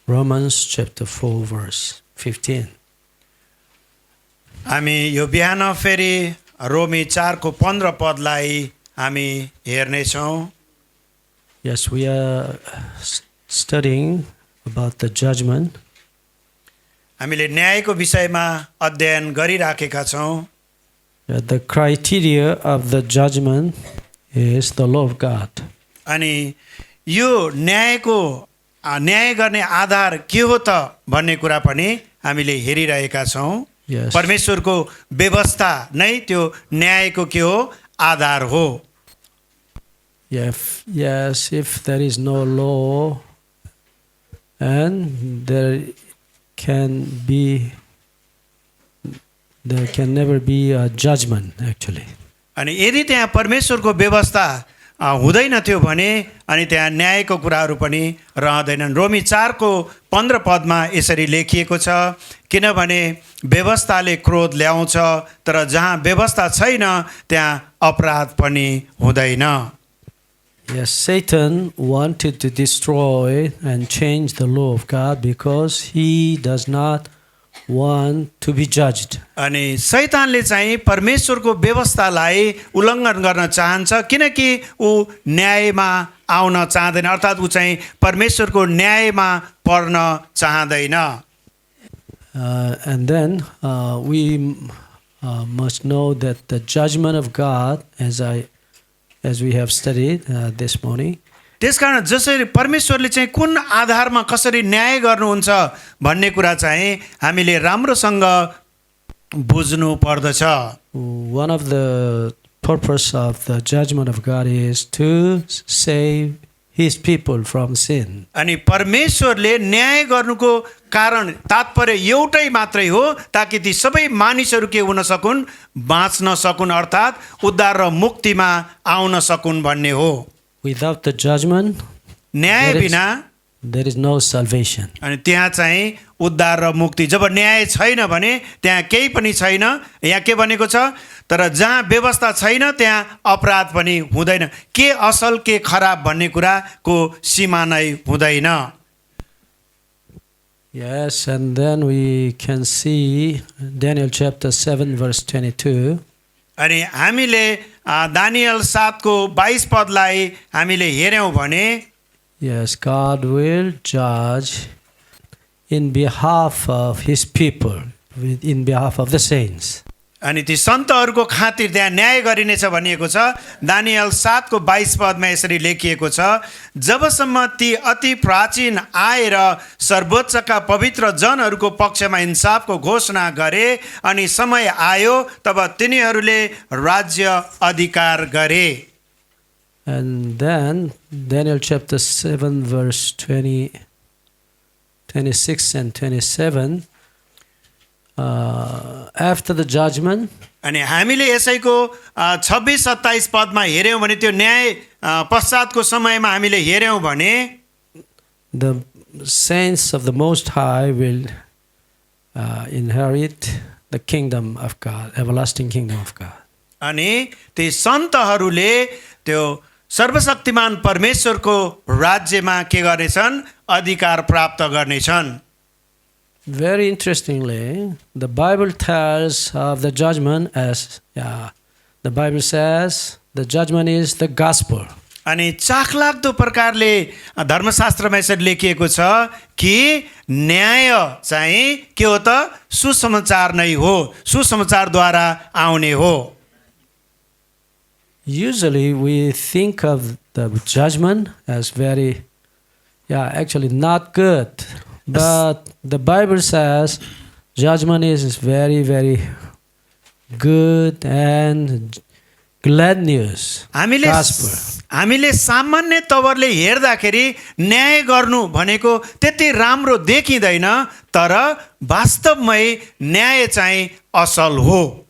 Romans chapter 4 verse 15. हामी यो बिहान फेरि रोमी 4 को 15 पदलाई हामी हेर्नेछौँ। Yes, we are studying about the judgment. हामीले न्यायको विषयमा अध्ययन गरिराखेका छौँ। The criteria of the judgment is the law of God. अनि यो न्याय गर्ने आधार के हो त भन्ने कुरा पनि हामीले हेरिरहेका छौँ। Yes. परमेश्वरको व्यवस्था नै त्यो न्यायको के हो आधार हो। Yes, if there is no law, and there can never be a judgment actually. अनि यदि त्यहाँ परमेश्वरको व्यवस्था हुँदैन थियो भने अनि त्यहाँ न्यायको कुराहरू पनि रहँदैनन्। रोमी 4 को 15 पदमा यसरी लेखिएको छ, किनभने व्यवस्थाले क्रोध ल्याउँछ, तर जहाँ व्यवस्था छैन त्यहाँ अपराध पनि हुँदैन। Yes, Satan wanted to destroy and change the law of God because he does not want to be judged. अनि शैतानले चाहिँ परमेश्वरको व्यवस्थालाई उल्लङ्घन गर्न चाहन्छ, किनकि ऊ न्यायमा आउन चाहँदैन, अर्थात् ऊ चाहिँ परमेश्वरको न्यायमा पर्न चाहँदैन। And then we must know that the judgment of God, as we have studied this morning, त्यसकारण जसरी परमेश्वरले चाहिँ कुन आधारमा कसरी न्याय गर्नुहुन्छ भन्ने कुरा चाहिँ हामीले राम्रोसँग बुझ्नु पर्दछ। one of the purpose of the judgment of God is to save his people from sin. अनि परमेश्वरले न्याय गर्नुको कारण तात्पर्य एउटै मात्रै हो, ताकि ती सबै मानिसहरू के हुन सकुन्, बाँच्न सकुन्, अर्थात् उद्धार र मुक्तिमा आउन सकुन् भन्ने हो। Without the judgment, न्याय बिना there is no salvation. अनि त्यहाँ चाहिँ उद्धार र मुक्ति, जब न्याय छैन भने त्यहाँ केही पनि छैन। यहाँ के भनेको छ, तर जहाँ व्यवस्था छैन त्यहाँ अपराध पनि हुँदैन, के असल के खराब भन्ने कुराको सीमा नै हुँदैन। Yes, and then we can see Daniel chapter 7 verse 22. अनि हामीले दानियल 7 को 22 पदलाई हामीले हेर्यौँ भने Yes, God will judge in behalf of his people, in behalf of the saints. अनि ती सन्तहरूको खातिर त्यहाँ न्याय गरिनेछ भनिएको छ। दानियल 7 को 22 पदमा यसरी लेखिएको छ, जबसम्म ती अति प्राचीन आएर सर्वोच्चका पवित्र जनहरूको पक्षमा इन्साफको घोषणा गरे अनि समय आयो तब तिनीहरूले राज्य अधिकार गरे। And then Daniel chapter 7 verse 26 and 27, after the judgment, अनि हामीले यसैको 26-27 पदमा हेर्यौँ भने त्यो न्याय पश्चातको समयमा हामीले हेर्यौँ भने the saints of the Most High will inherit the kingdom of God, everlasting kingdom of God. अनि ती सन्तहरूले त्यो सर्वशक्तिमान परमेश्वरको राज्यमा के गर्नेछन्, अधिकार प्राप्त गर्नेछन्। Very interestingly, the Bible tells of the judgment as, the Bible says the judgment is the gospel. अनि चाखलाग्दो प्रकारले धर्मशास्त्रमा यसरी लेखिएको छ कि न्याय चाहिँ के हो त, सुसमाचार नै हो, सुसमाचारद्वारा आउने हो। Usually we think of the judgment as very, actually not good. But the Bible says judgment is very, very good and glad news. हामीले सामान्य तवरले हेर्दाखेरि न्याय गर्नु भनेको त्यति राम्रो देखिँदैन, तर वास्तवमै न्याय चाहिँ असल हो।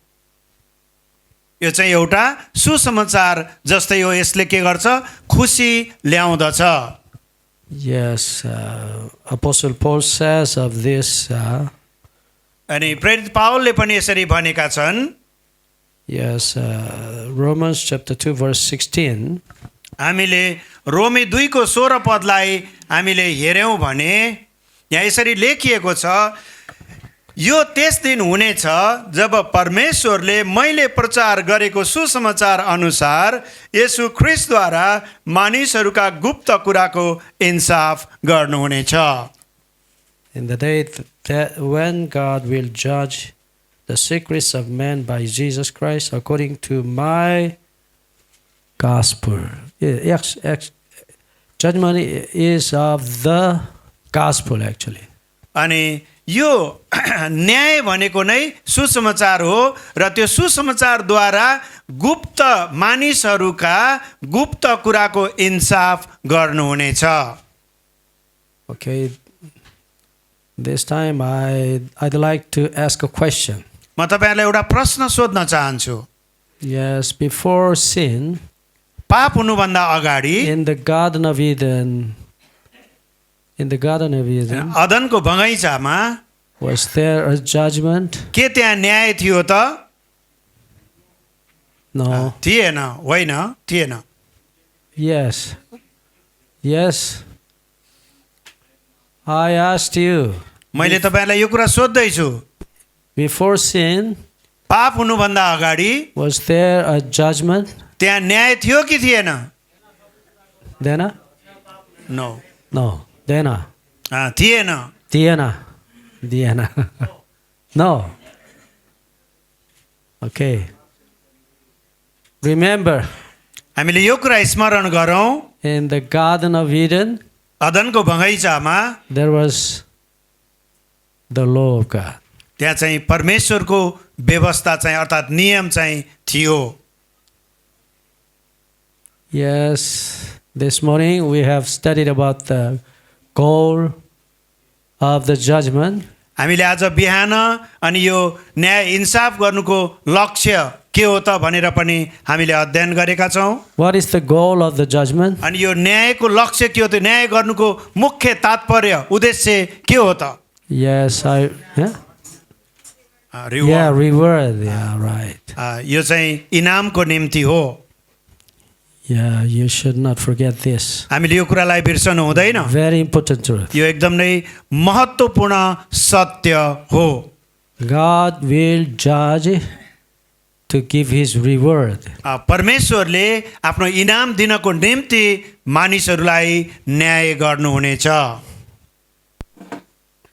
यो चाहिँ एउटा सुसमाचार जस्तै हो, यसले के गर्छ, खुसी ल्याउँदछ। Yes, Apostle Paul says of this. अनि प्रेरित पावलले पनि यसरी भनेका छन्। Yes, Romans chapter 2 verse 16. हामीले रोमी 2 को 16 पदलाई हामीले हेर्यौं भने यहाँ यसरी लेखिएको छ, यो त्यस दिन हुनेछ जब परमेश्वरले मैले प्रचार गरेको सुसमाचार अनुसार येशू ख्रीष्टद्वारा मानिसहरूका गुप्त कुराको इन्साफ गर्नुहुनेछ। In the day that when God will judge the secrets of man by Jesus Christ according to my gospel. Judgment is of the gospel actually. अनि यो न्याय भनेको नै सुसमाचार हो र त्यो सुसमाचारद्वारा गुप्त मानिसहरूका गुप्त कुराको इन्साफ गर्नुहुनेछ। Okay, this time I'd like to ask a question. म तपाईहरुलाई एउटा प्रश्न सोध्न चाहन्छु। Yes, before sin, पाप हुनुभन्दा अगाडि in the Garden of Eden, अदनको बगैँचामा was there a judgment? के त्यहाँ न्याय थियो त? No. थिएन, होइन, थिएन। Yes. Yes. I asked you. मैले तपाईहरुलाई यो कुरा सोध्दै छु। Before sin, पाप हुनुभन्दा अगाडि was there a judgment? त्यहाँ न्याय थियो कि थिएन? Dena? नो। No. Dena. थिएन। Diana. No. Okay. Remember, हामीले यो कुरा स्मरण गरौँ, in the Garden of Eden, अदनको बगैँचामा there was the law of God. त्यहाँ चाहिँ परमेश्वरको व्यवस्था चाहिँ अर्थात् नियम चाहिँ थियो। Yes, this morning we have studied about the goal of the judgment. हामीले आज बिहान अनि यो न्याय इन्साफ गर्नुको लक्ष्य के हो त भनेर पनि हामीले अध्ययन गरेका छौँ। What is the goal of the judgment? अनि यो न्यायको लक्ष्य के हो त? न्याय गर्नुको मुख्य तात्पर्य उद्देश्य के हो त? Yes, Reward. reward. Yeah, right. यो चाहिँ इनामको निम्ति हो। Yeah, you should not forget this. हामीले यो कुरालाई बिर्सनु हुँदैन। Very important truth. यो एकदम नै महत्त्वपूर्ण सत्य हो। God will judge to give his reward. परमेश्वरले आफ्नो इनाम दिनको निम्ति मानिसहरूलाई न्याय गर्नुहुनेछ।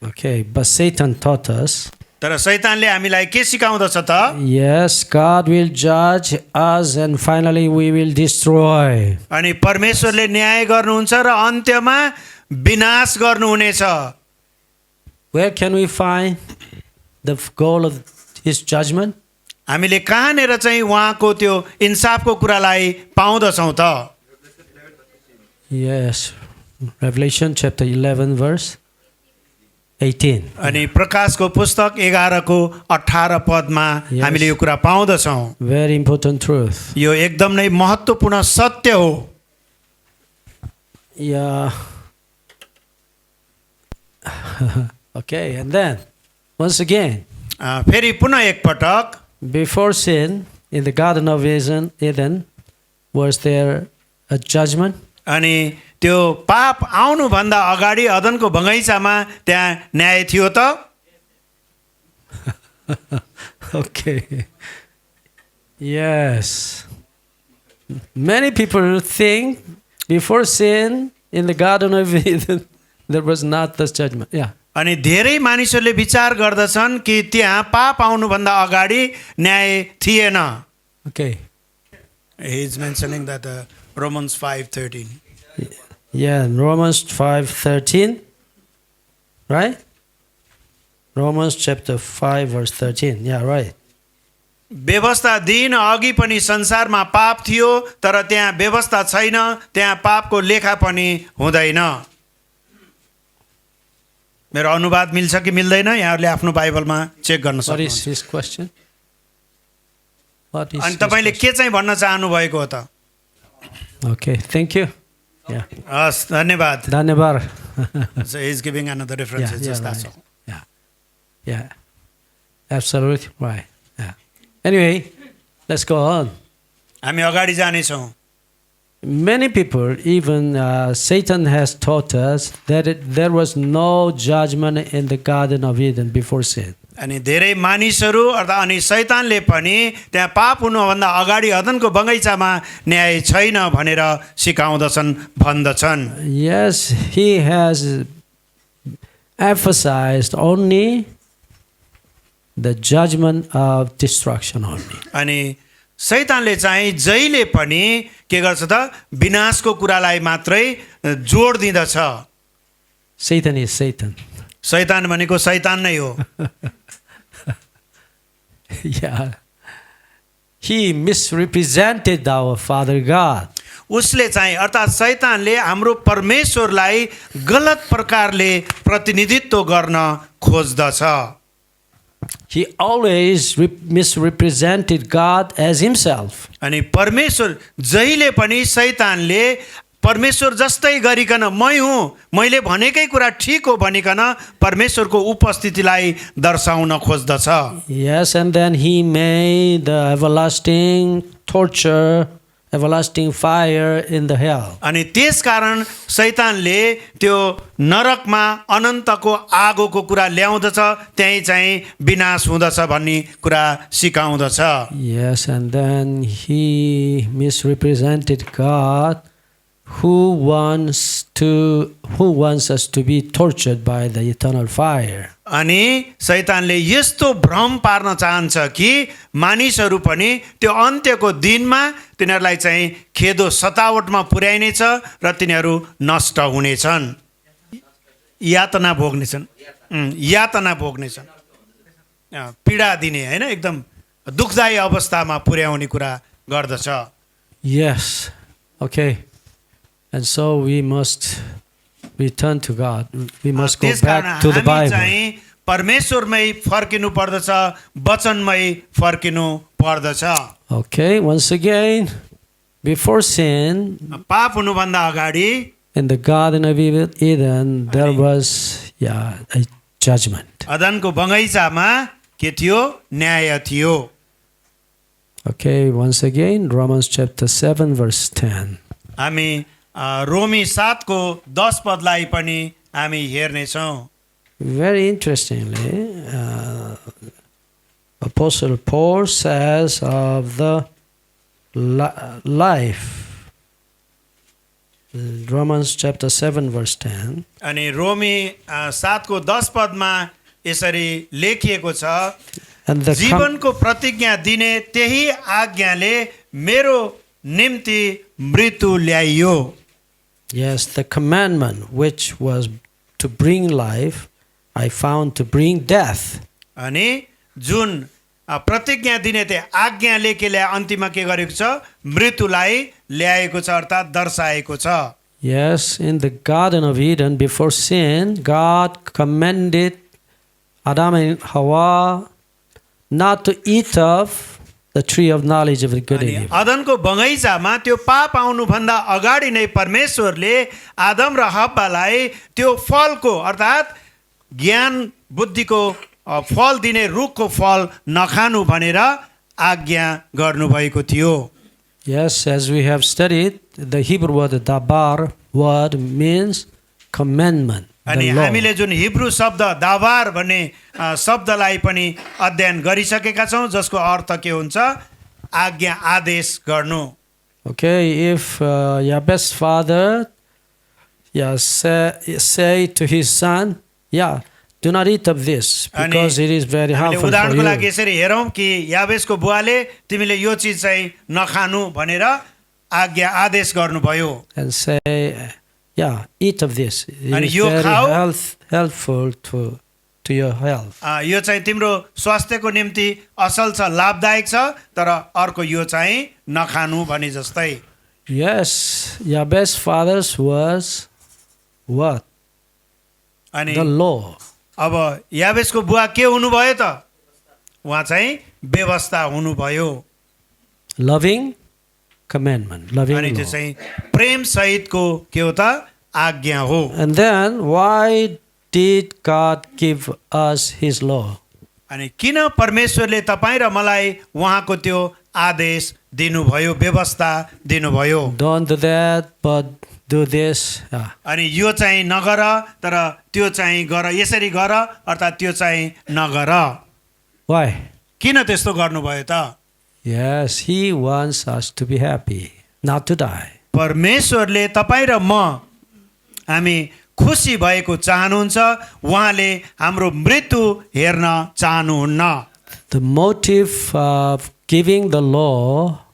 Okay, but Satan taught us. तर शैतानले हामीलाई के सिकाउँदछ त? Yes, God will judge us and finally we will destroy. अनि परमेश्वरले न्याय गर्नुहुन्छ र अन्त्यमा विनाश गर्नुहुनेछ। Where can we find the goal of his judgment? हामीले कहाँनेर चाहिँ उहाँको त्यो इन्साफको कुरालाई पाउँदछौँ त? Yes, Revelation chapter 11 verse 18. अनि प्रकाशको पुस्तक 11 को 18 पदमा हामीले यो कुरा पाउँदछौँ। Very important truth. यो एकदम नै महत्त्वपूर्ण सत्य हो। Yeah. Okay, and then once again, फेरि पुनः एकपटक before sin in the Garden of Eden, was there a judgment? अनि त्यो पाप आउनुभन्दा अगाडि अदनको बगैँचामा त्यहाँ न्याय थियो त? Okay. Yes. Many people think before sin in the Garden of Eden there was not this judgment. Yeah. अनि धेरै मानिसहरूले विचार गर्दछन् कि त्यहाँ पाप आउनुभन्दा अगाडि न्याय थिएन। Okay. He is mentioning that Romans 5:13. Yeah, Romans 5:13. Right? Romans chapter 5 verse 13. Yeah, right. व्यवस्था दिन अघि पनि संसारमा पाप थियो, तर त्यहाँ व्यवस्था छैन, त्यहाँ पापको लेखा पनि हुँदैन। मेरो अनुवाद मिल्छ कि मिल्दैन? यहाँहरूले आफ्नो बाइबलमा चेक गर्न What is सक्नुहुन्छ। his question? What is अनि his तपाईले question? के चाहिँ भन्न चाहनु भएको हो त? Okay, thank you. Yeah. हस्, धन्यवाद। Dhanyavad. So he is giving another reference. Yeah, Just yeah, that's right. all. Yeah. Yeah. Absolutely right. Yeah. Anyway, let's go on. हामी अगाडि जानेछौँ। many people, even Satan has taught us that there was no judgment in the Garden of Eden before sin. अनि धेरै मानिसहरू अर्थात् अनि शैतानले पनि त्यहाँ पाप हुनुभन्दा अगाडि अदनको बगैँचामा न्याय छैन भनेर सिकाउँदछन् भन्दछन्। Yes, he has emphasized only the judgment of destruction only. अनि शैतानले चाहिँ जहिले पनि के गर्छ त विनाशको कुरालाई मात्रै जोड दिँदछ। Satan is Satan. शैतान भनेको शैतान नै हो। Yeah. He misrepresented our Father God. उसले चाहिँ अर्थात् शैतानले हाम्रो परमेश्वरलाई गलत प्रकारले प्रतिनिधित्व गर्न खोज्दछ। He always misrepresented God as himself. अनि परमेश्वर जहिले पनि शैतानले परमेश्वर जस्तै गरिकन मै हुँ, मैले भनेकै कुरा ठिक हो भनिकन परमेश्वरको उपस्थितिलाई दर्शाउन खोज्दछ। Yes, and then he made the everlasting torture, everlasting fire in the hell. अनि त्यसकारण शैतानले त्यो नरकमा अनन्तको आगोको कुरा ल्याउँदछ, त्यही चाहिँ विनाश हुँदछ भन्ने कुरा सिकाउँदछ। Yes, and then he misrepresented God, who wants us to be tortured by the eternal fire. अनि शैतानले यस्तो भ्रम पार्न चाहन्छ कि मानिसहरू पनि त्यो अन्त्यको दिनमा तिनीहरूलाई चाहिँ खेदो सतावटमा पुर्याइनेछ र तिनीहरू नष्ट हुनेछन्, यातना भोग्नेछन्, यातना भोग्नेछन्, पीडा दिने हैन, एकदम दुखदायी अवस्थामा पुर्याउने कुरा गर्दछ। Yes, okay. And so we must return to God. We must go back to the हामी Bible. चाहिँ परमेश्वरमै फर्किनु पर्दछ, वचनमै फर्किनु पर्दछ। Okay, once again, before sin, पाप हुनुभन्दा अगाडि in the Garden of Eden, there was a judgment. अदनको बगैँचामा के थियो? न्याय थियो। Okay, once again, Romans chapter 7, verse 10. हामी रोमी 7 को 10 पदलाई पनि हामी हेर्नेछौँ। Very interestingly, Apostle Paul says of the life, Romans chapter 7, verse 10. अनि रोमी 7 को 10 पदमा यसरी लेखिएको छ, And the जीवनको प्रतिज्ञा दिने त्यही आज्ञाले मेरो निम्ति मृत्यु ल्याइयो। Yes, the commandment which was to bring life, I found to bring death. अनि जुन प्रतिज्ञा दिने त्यो आज्ञाले के ल्या अन्तिममा के गरेको छ? मृत्युलाई ल्याएको छ, अर्थात् दर्शाएको छ। Yes, in the Garden of Eden, before sin, God commanded Adam and Hawa not to eat of the tree of knowledge of the good and अनि evil. अदनको बगैँचामा त्यो पाप आउनुभन्दा अगाडि नै परमेश्वरले आदम र हव्वालाई त्यो फलको अर्थात् ज्ञान बुद्धिको फल दिने रुखको फल नखानु भनेर आज्ञा गर्नुभएको थियो। Yes, as we have studied, the Hebrew word dabar word means commandment, अनि the law. हामीले जुन हिब्रू शब्द दाबार भन्ने शब्दलाई पनि अध्ययन गरिसकेका छौँ, जसको अर्थ के हुन्छ? आज्ञा, आदेश गर्नु। Okay, if your best father say to his son, do not eat of this because it is very हामीले harmful for उदाहरणको लागि you. यसरी हेरौँ कि याबेसको बुवाले तिमीले यो चिज चाहिँ नखानु भनेर आज्ञा आदेश गर्नुभयो। And say, eat of this. It अनि is यो very खाऊ। helpful to your health. यो चाहिँ तिम्रो स्वास्थ्यको निम्ति असल छ, लाभदायक छ, तर अर्को यो चाहिँ नखानु भने जस्तै। Yes, your best father's was what? अनि The law. अब याबेसको बुवा के हुनुभयो त? उहाँ चाहिँ व्यवस्था हुनुभयो। Loving commandment, loving अनि त्यो law. चाहिँ प्रेम सहितको के हो त? आज्ञा हो। And then, why did God give us His law? अनि किन परमेश्वरले तपाईँ र मलाई उहाँको त्यो आदेश दिनुभयो, व्यवस्था दिनुभयो। Don't do that, but do this. अनि यो चाहिँ नगर तर त्यो चाहिँ गर, यसरी गर अर्थात् त्यो चाहिँ नगर। Why? किन त्यस्तो गर्नुभयो त? Yes, He wants us to be happy, not to die. परमेश्वरले तपाईँ र म हामी खुसी भएको चाहनुहुन्छ, उहाँले हाम्रो मृत्यु हेर्न चाहनुहुन्न। The motive of giving the law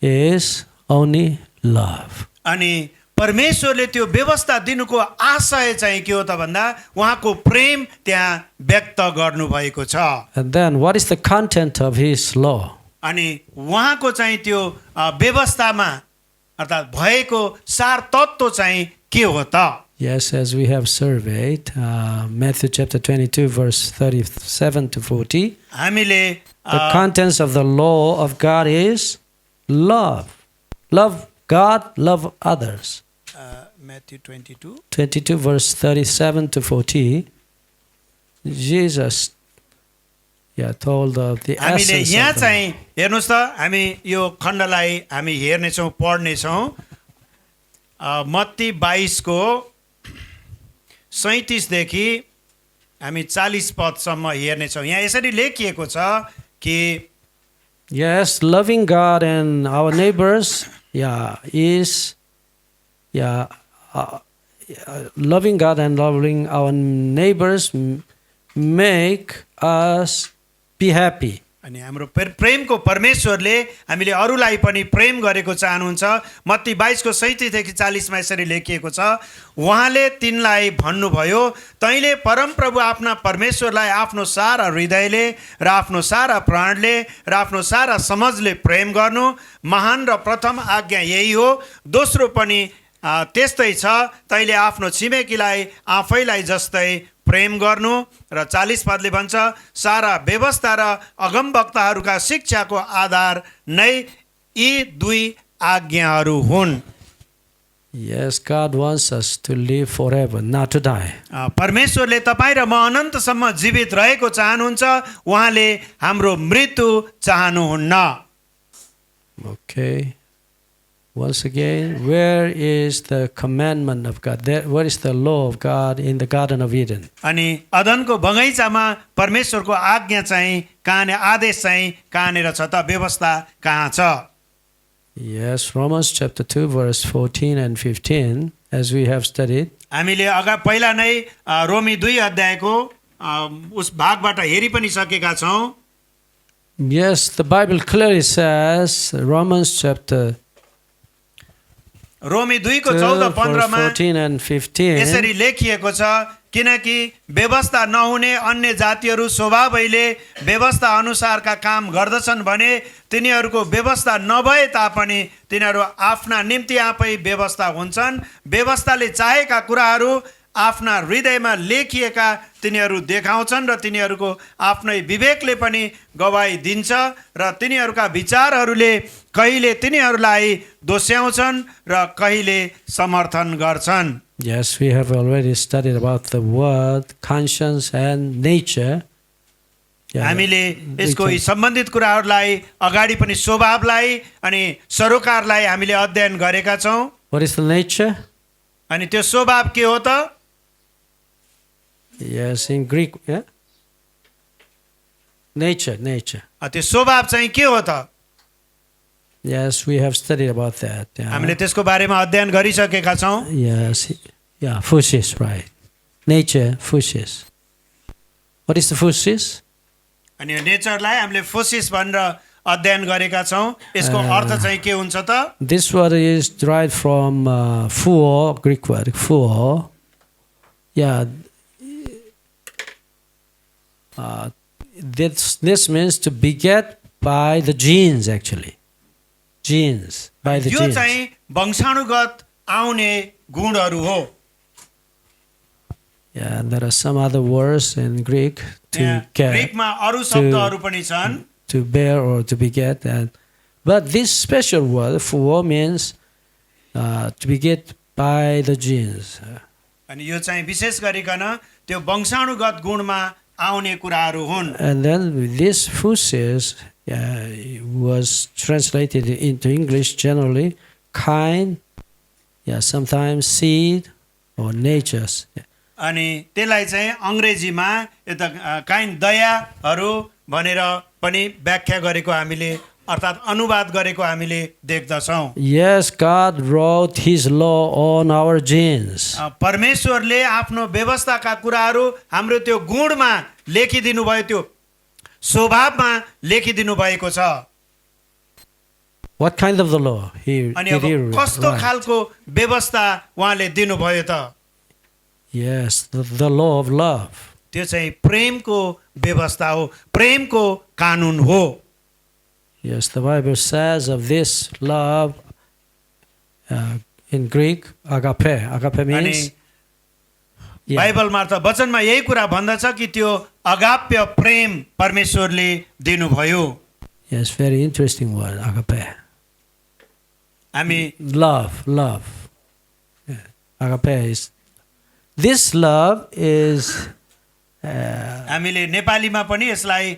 is only love. अनि परमेश्वरले त्यो व्यवस्था दिनुको आशय चाहिँ के हो त भन्दा उहाँको प्रेम त्यहाँ व्यक्त गर्नुभएको छ। And then what is the content of His law? अनि उहाँको चाहिँ त्यो व्यवस्थामा अर्थात् भएको सार तत्त्व चाहिँ के हो त? Yes, as we have surveyed, Matthew chapter 22, verse 37 to 40, हामीले the contents of the law of God is love. Love God, love others. Matthew 22 22, verse 37 to 40, Jesus told of the हामीले essence यहाँ of the चाहिँ हेर्नुहोस् त, हामी यो खण्डलाई हामी हेर्नेछौँ, पढ्नेछौँ। मत्ती 22 को 37 देखि हामी 40 पदसम्म हेर्नेछौँ। यहाँ यसरी लेखिएको छ कि Yes, loving God and our neighbors, is loving God and loving our neighbors make us be happy. अनि हाम्रो प्रेमको परमेश्वरले हामीले अरूलाई पनि प्रेम गरेको चाहनुहुन्छ। मत्ती 22 को 37 देखि 40 मा यसरी लेखिएको छ, उहाँले तिनलाई भन्नुभयो, तैँले परमप्रभु आफ्ना परमेश्वरलाई आफ्नो सारा हृदयले र आफ्नो सारा प्राणले र आफ्नो सारा समझले प्रेम गर्नु महान र प्रथम आज्ञा यही हो। दोस्रो पनि त्यस्तै छ, तैँले आफ्नो छिमेकीलाई आफैलाई जस्तै प्रेम गर्नु। र 40 पदले भन्छ, सारा व्यवस्था र अगमवक्ताहरूका शिक्षाको आधार नै यी दुई आज्ञाहरू हुन्। Yes, God wants us to live forever, not to die. परमेश्वरले तपाईँ र म अनन्तसम्म जीवित रहेको चाहनुहुन्छ, उहाँले हाम्रो मृत्यु चाहनुहुन्न। Okay. Once again, where is the commandment of God? Where is the law of God in the Garden of Eden? अनि अदनको बगैँचामा परमेश्वरको आज्ञा चाहिँ कहाँनिर, आदेश चाहिँ कहाँनिर छ त, व्यवस्था कहाँ छ? Yes, Romans chapter 2, verse 14 and 15, as we have studied. हामीले पहिला नै रोमी 2 अध्यायको उस भागबाट हेरि पनि सकेका छौँ। Yes, the Bible clearly says, Romans chapter रोमी 2 को 2, 14 verse 15 मा 14 and 15, यसरी लेखिएको छ, किनकि व्यवस्था नहुने अन्य जातिहरू स्वभावैले व्यवस्था अनुसारका काम गर्दछन् भने तिनीहरूको व्यवस्था नभए तापनि तिनीहरू आफ्ना निम्ति आफै व्यवस्था हुन्छन्। व्यवस्थाले चाहेका कुराहरू आफ्ना हृदयमा लेखिएका तिनीहरू देखाउँछन् र तिनीहरूको आफ्नै विवेकले पनि गवाही दिन्छ र तिनीहरूका विचारहरूले कहिले तिनीहरूलाई दोस्याउँछन् र कहिले समर्थन गर्छन्। yes, we have already studied about the word, conscience and nature. हामीले यसको यी सम्बन्धित कुराहरूलाई अगाडि पनि स्वभावलाई अनि सरोकारलाई हामीले अध्ययन गरेका छौँ। What is the nature? अनि त्यो स्वभाव के हो त? Yes, in Greek, nature. त्यो स्वभाव चाहिँ के हो त? Yes, we have studied about that. हामीले त्यसको बारेमा अध्ययन गरिसकेका छौँ। Yes, physis, right. Nature, physis. What is the physis? अनि यो नेचरलाई हामीले फोसिस भनेर अध्ययन गरेका छौँ। यसको अर्थ चाहिँ के हुन्छ त? This word is derived from phuo, Greek word, phuo. This means to beget by the genes, actually. Genes, by the यो genes. चाहिँ वंशानुगत आउने गुणहरू हो। Yeah, there are some other words in Greek to get, ग्रीकमा अरू शब्दहरू पनि छन्, to bear or to beget. But this special word, phuo, means to beget by the genes. अनि यो चाहिँ विशेष गरिकन त्यो वंशानुगत गुणमा आउने कुराहरू हुन्। And then this physis was translated into English generally, kind, sometimes seed or natures. अनि त्यसलाई चाहिँ अङ्ग्रेजीमा यता काइन्ड दयाहरू भनेर पनि व्याख्या गरेको हामीले अर्थात् अनुवाद गरेको हामीले देख्दछौँ। Yes, God wrote His law on our genes. परमेश्वरले आफ्नो व्यवस्थाका कुराहरू हाम्रो त्यो गुणमा लेखिदिनु भयो, त्यो स्वभावमा लेखिदिनु भएको छ। What kind of the law? अनि अब कस्तो write? खालको व्यवस्था उहाँले दिनुभयो त? Yes, the law of love. त्यो चाहिँ प्रेमको व्यवस्था हो, प्रेमको कानुन हो। Yes, the Bible says of this love in Greek, agape. Agape अनि means बाइबलमा त वचनमा यही कुरा भन्दछ कि त्यो अगाप्य प्रेम परमेश्वरले दिनुभयो। yes, very interesting word, agape. हामी Love. Yeah. Agape is. This love is. हामीले नेपालीमा पनि यसलाई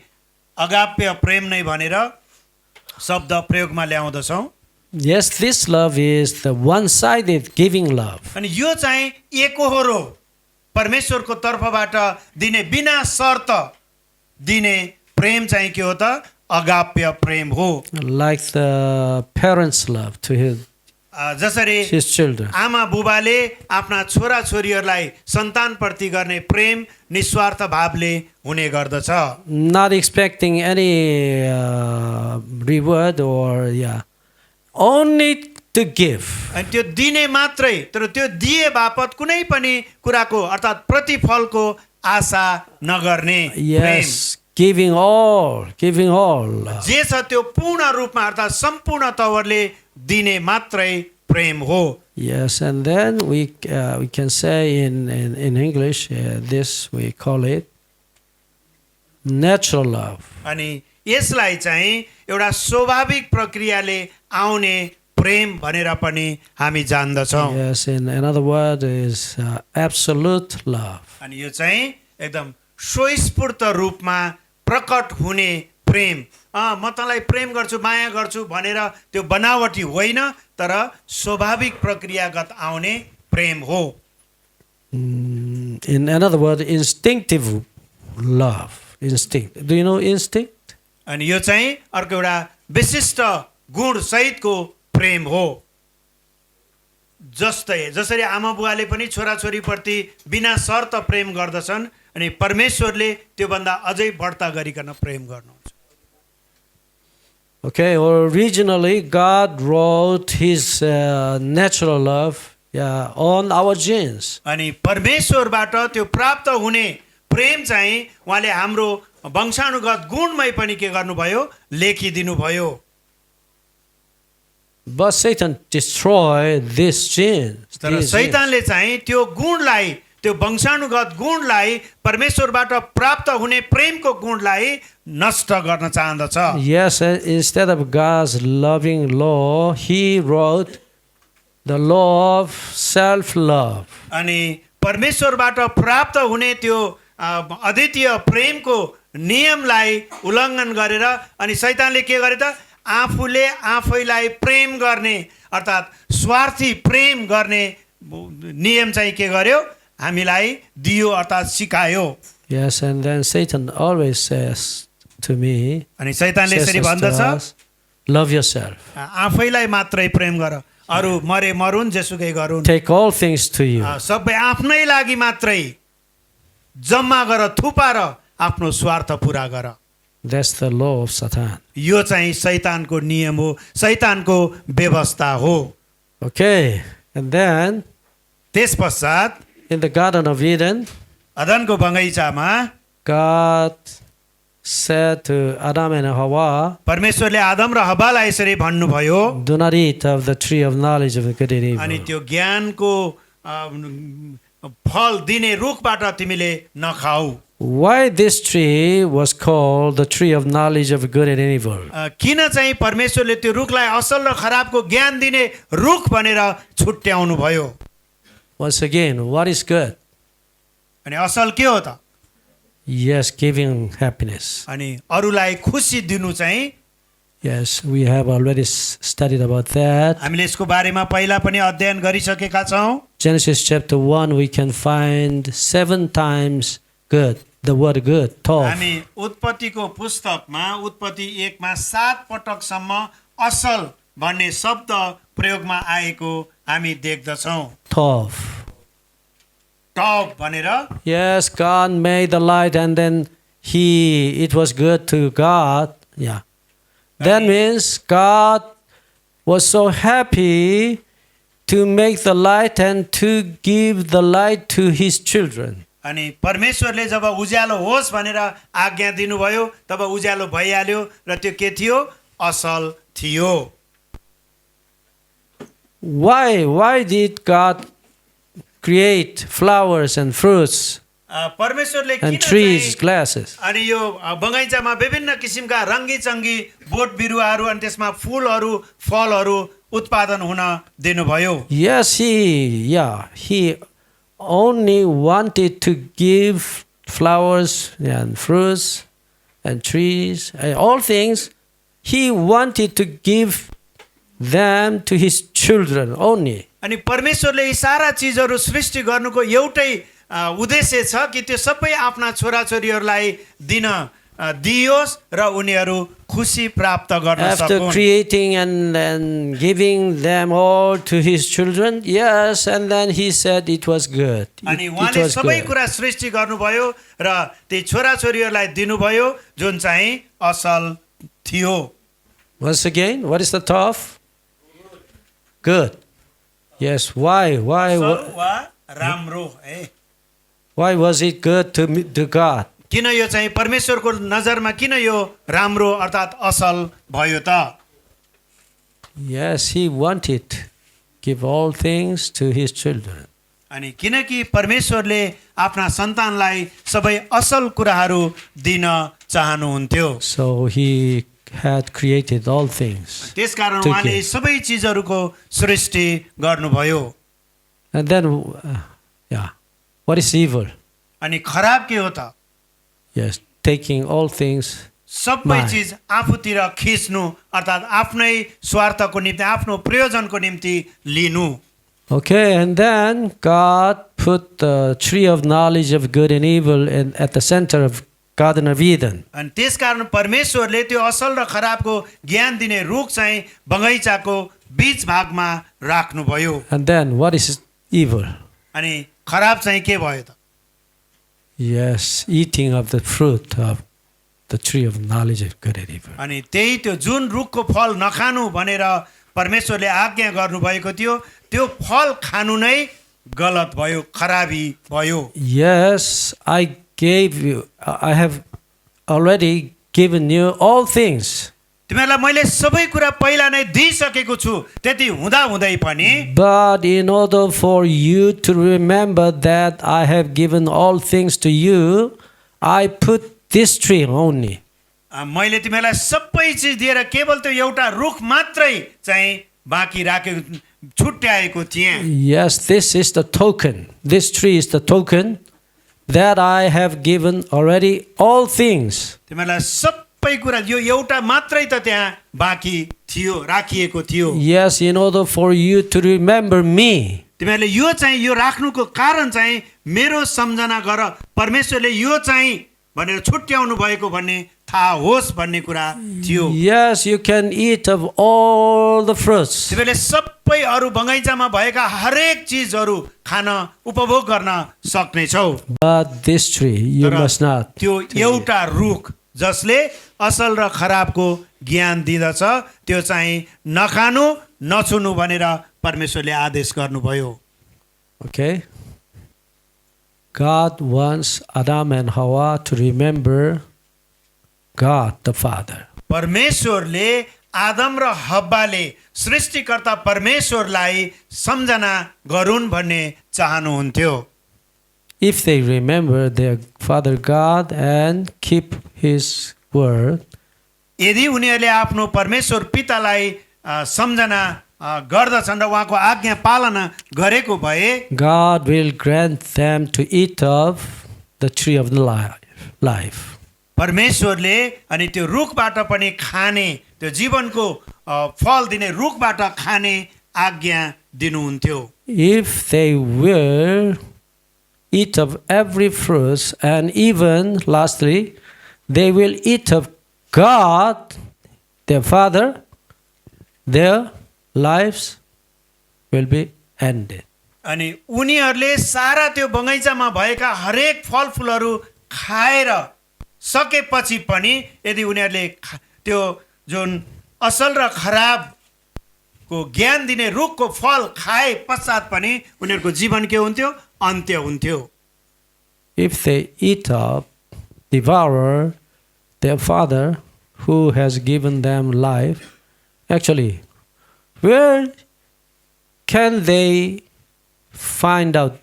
अगाप्य प्रेम नै भनेर शब्द प्रयोगमा ल्याउँदछौँ। Yes, this love is the one-sided giving love. अनि यो चाहिँ एकहोरो परमेश्वरको तर्फबाट दिने बिना शर्त दिने प्रेम चाहिँ के हो त? अगाप्य प्रेम हो। Like the parents' love to जसरी his children. आमा बुबाले आफ्ना छोरा छोरीहरूलाई सन्तानप्रति गर्ने प्रेम निस्वार्थ भावले हुने गर्दछ। Not expecting any reward or only to give. अनि त्यो दिने मात्रै, तर त्यो दिए बापत कुनै पनि कुराको अर्थात् प्रतिफलको आशा नगर्ने प्रेम। Yes, giving all. जे छ त्यो पूर्ण रूपमा अर्थात् सम्पूर्ण तवरले दिने मात्रै प्रेम हो। Yes, and then we can say in English, this we call it natural love. अनि यसलाई चाहिँ एउटा स्वाभाविक प्रक्रियाले आउने प्रेम भनेर पनि हामी जान्दछौँ। Yes, in another word is absolute love. अनि यो चाहिँ एकदम स्वस्फूर्त रूपमा प्रकट हुने प्रेम। म तँलाई प्रेम गर्छु, माया गर्छु भनेर त्यो बनावटी होइन, तर स्वाभाविक प्रक्रियागत आउने प्रेम हो। In another word, instinctive love. Instinct. Do you know instinct? अनि यो चाहिँ अर्को एउटा विशिष्ट गुण सहितको प्रेम हो। जसरी आमा बुवाले पनि छोराछोरीप्रति बिना शर्त प्रेम गर्दछन्, अनि परमेश्वरले त्योभन्दा अझै बढ्ता गरिकन प्रेम गर्नुहुन्छ। Okay, originally God wrote His natural love on our genes. अनि परमेश्वरबाट त्यो प्राप्त हुने प्रेम चाहिँ उहाँले हाम्रो वंशानुगत गुणमै पनि के गर्नुभयो? लेखिदिनु भयो। But Satan destroyed these genes. तर शैतानले चाहिँ त्यो गुणलाई, त्यो वंशानुगत गुणलाई, परमेश्वरबाट प्राप्त हुने प्रेमको गुणलाई नष्ट गर्न चाहन्दछ। Yes, instead of God's loving law, He wrote the law of self-love. अनि परमेश्वरबाट प्राप्त हुने त्यो अद्वितीय प्रेमको नियमलाई उल्लङ्घन गरेर अनि शैतानले के गरे त? आफूले आफैलाई प्रेम गर्ने अर्थात् स्वार्थी प्रेम गर्ने नियम चाहिँ के गर्यो? हामीलाई दियो अर्थात् सिकायो। Yes, and then Satan always says to me, अनि शैतानले यसरी भन्दछ, love yourself. आफैलाई मात्रै प्रेम गर, अरू मरे मरुन्, जेसुकै गरून्, Take all things to you. सबै आफ्नै लागि मात्रै जम्मा गर, थुपार, आफ्नो स्वार्थ पुरा गर। That's the law of Satan. यो चाहिँ शैतानको नियम हो, शैतानको व्यवस्था हो। Okay, and then त्यस पश्चात in the Garden of Eden, अदनको बगैँचामा God said to Adam and Hawa, परमेश्वरले आदम र हब्बालाई यसरी भन्नुभयो, do not eat of the tree of knowledge of good and अनि evil. त्यो ज्ञानको फल दिने रुखबाट तिमीले नखाऊ। Why this tree was called the tree of knowledge of good and evil? किन चाहिँ परमेश्वरले त्यो रुखलाई असल र खराबको ज्ञान दिने रुख भनेर छुट्याउनु भयो? Once again, what is good? अनि असल के हो त? Yes, giving happiness. अनि अरूलाई खुसी दिनु चाहिँ Yes, we have already studied about that. हामीले यसको बारेमा पहिला पनि अध्ययन गरिसकेका छौँ। Genesis chapter 1, we can find 7 times good, the word good, tov. हामी उत्पत्तिको पुस्तकमा उत्पत्ति 1 मा 7 पटकसम्म असल भन्ने शब्द प्रयोगमा आएको हामी देख्दछौँ। Tov. टब भनेर Yes, God made the light and then it was good to God. Yeah. That means God was so happy to make the light and to give the light to his children. अनि परमेश्वरले जब उज्यालो होस् भनेर आज्ञा दिनुभयो तब उज्यालो भइहाल्यो र त्यो के थियो? असल थियो। Why did God create flowers and fruits परमेश्वरले किन and trees, चाहिँ grasses? अनि यो बगैँचामा विभिन्न किसिमका रङ्गी चङ्गी बोट बिरुवाहरू अनि त्यसमा फुलहरू फलहरू उत्पादन हुन दिनुभयो? Yes, he only wanted to give flowers and fruits and trees and all things. He wanted to give them to his children only. अनि परमेश्वरले यी सारा चिजहरू सृष्टि गर्नुको एउटै उद्देश्य छ कि त्यो सबै आफ्ना छोराछोरीहरूलाई दिन दियोस् र उनीहरू खुसी प्राप्त गर्न After सकुन्। creating and giving them all to his children, yes, and then he said it was good. अनि It उहाँले was सबै good. कुरा सृष्टि गर्नुभयो र ती छोराछोरीहरूलाई दिनुभयो जुन चाहिँ असल थियो। Once again, what is the tov? Good. Yes. Why? असल वा राम्रो है। Why was it good to God? किन यो चाहिँ परमेश्वरको नजरमा किन यो राम्रो अर्थात् असल भयो त? Yes, he wanted to give all things to his children. अनि किनकि परमेश्वरले आफ्ना सन्तानलाई सबै असल कुराहरू दिन चाहनुहुन्थ्यो। So he had created all things. त्यसकारण to उहाँले give. सबै चिजहरूको सृष्टि गर्नुभयो। And then, what is evil? अनि खराब के हो त? Yes, taking all things. सबै माया। चिज आफूतिर खिच्नु अर्थात् आफ्नै स्वार्थको निम्ति आफ्नो प्रयोजनको निम्ति लिनु। Okay, and then God put the tree of knowledge of good and evil at the center of Garden of Eden. अनि त्यसकारण परमेश्वरले त्यो असल र खराबको ज्ञान दिने रुख चाहिँ बगैँचाको बीच भागमा राख्नुभयो। And then, what is evil? अनि खराब चाहिँ के भयो त? Yes, eating of the fruit of the tree of knowledge of good and evil. अनि त्यही त्यो जुन रुखको फल नखानु भनेर परमेश्वरले आज्ञा गर्नुभएको थियो त्यो फल खानु नै गलत भयो, खराबी भयो। Yes, I have already given you all things. तिमीहरूलाई मैले सबै कुरा पहिला नै दिइसकेको छु। त्यति हुँदै पनि But in order for you to remember that I have given all things to you, I put this tree only. मैले तिमीलाई सबै चिज दिएर केवल त्यो एउटा रुख मात्रै चाहिँ बाँकी राखेको छुट्याएको थिएँ। Yes, this is the token. This tree is the token that I have given already all things. तिमीलाई सबै कुरा यो एउटा मात्रै त त्यहाँ बाँकी थियो, राखिएको थियो। Yes, in order for you to remember me. तिमीहरूले यो चाहिँ यो राख्नुको कारण चाहिँ मेरो सम्झना गर, परमेश्वरले यो चाहिँ भनेर छुट्याउनु भएको भन्ने थाहा होस् भन्ने कुरा थियो। Yes, you can eat of all the fruits. तिमीहरूले सबै अरू बगैँचामा भएका हरेक चिजहरू खान उपभोग गर्न सक्नेछौ। But this tree, you तर must not. त्यो एउटा रुख जसले असल र खराबको ज्ञान दिँदछ त्यो चाहिँ नखानु नछुनु भनेर परमेश्वरले आदेश गर्नुभयो। Okay? God wants Adam and Hawa to remember God the Father. परमेश्वरले आदम र हब्बाले सृष्टिकर्ता परमेश्वरलाई सम्झना गरून् भन्ने चाहनुहुन्थ्यो। If they remember their Father God and keep His word, यदि उनीहरूले आफ्नो परमेश्वर पितालाई सम्झना गर्दछन् र उहाँको आज्ञा पालना गरेको भए God will grant them to eat of the tree of life. life. परमेश्वरले अनि त्यो रुखबाट पनि खाने त्यो जीवनको फल दिने रुखबाट खाने आज्ञा दिनुहुन्थ्यो। If they will eat of every fruit, and even lastly, they will eat of God, their Father, their lives will be ended. अनि उनीहरूले सारा त्यो बगैँचामा भएका हरेक फलफुलहरू खाएर सकेपछि पनि यदि उनीहरूले त्यो जुन असल र खराबको ज्ञान दिने रुखको फल खाए पश्चात पनि उनीहरूको जीवन के हुन्थ्यो? अन्त्य हुन्थ्यो। If they eat up, devour their Father who has given them life, actually, where can they find out,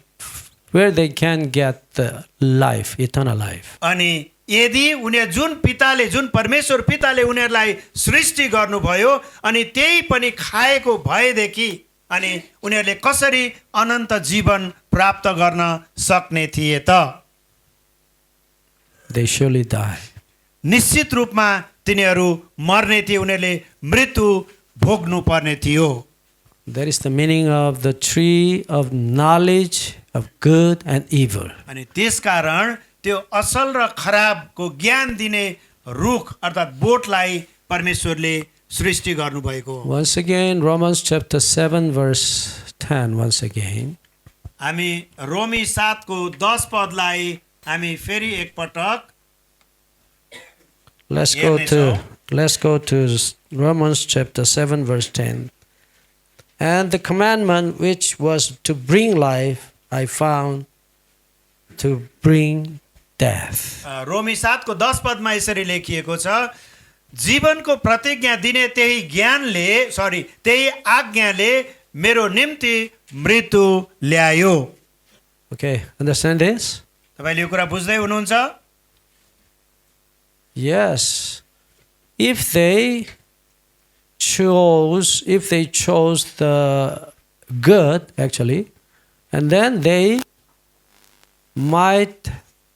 where they can get the life, eternal life? अनि यदि उनीहरू जुन पिताले जुन परमेश्वर पिताले उनीहरूलाई सृष्टि गर्नुभयो अनि त्यही पनि खाएको भएदेखि अनि उनीहरूले कसरी अनन्त जीवन प्राप्त गर्न सक्ने थिए त? They surely die. निश्चित रूपमा तिनीहरू मर्ने थिए, उनीहरूले मृत्यु भोग्नु पर्ने थियो। That is the meaning of the tree of knowledge of good and evil. अनि त्यसकारण त्यो असल र खराबको ज्ञान दिने रुख अर्थात् बोटलाई परमेश्वरले सृष्टि गर्नुभएको। Once again, Romans chapter 7 verse 10 once again. हामी रोमी 7 को 10 पदलाई हामी फेरि एकपटक Let's go to Romans chapter 7 verse 10. And the commandment which was to bring life, I found to bring death. रोमी 7 को 10 पदमा यसरी लेखिएको छ, जीवनको प्रतिज्ञा दिने त्यही आज्ञाले मेरो निम्ति मृत्यु ल्यायो। Okay, understand this? तपाईले यो कुरा बुझ्दै हुनुहुन्छ? Yes. If they chose the good, actually, and then they might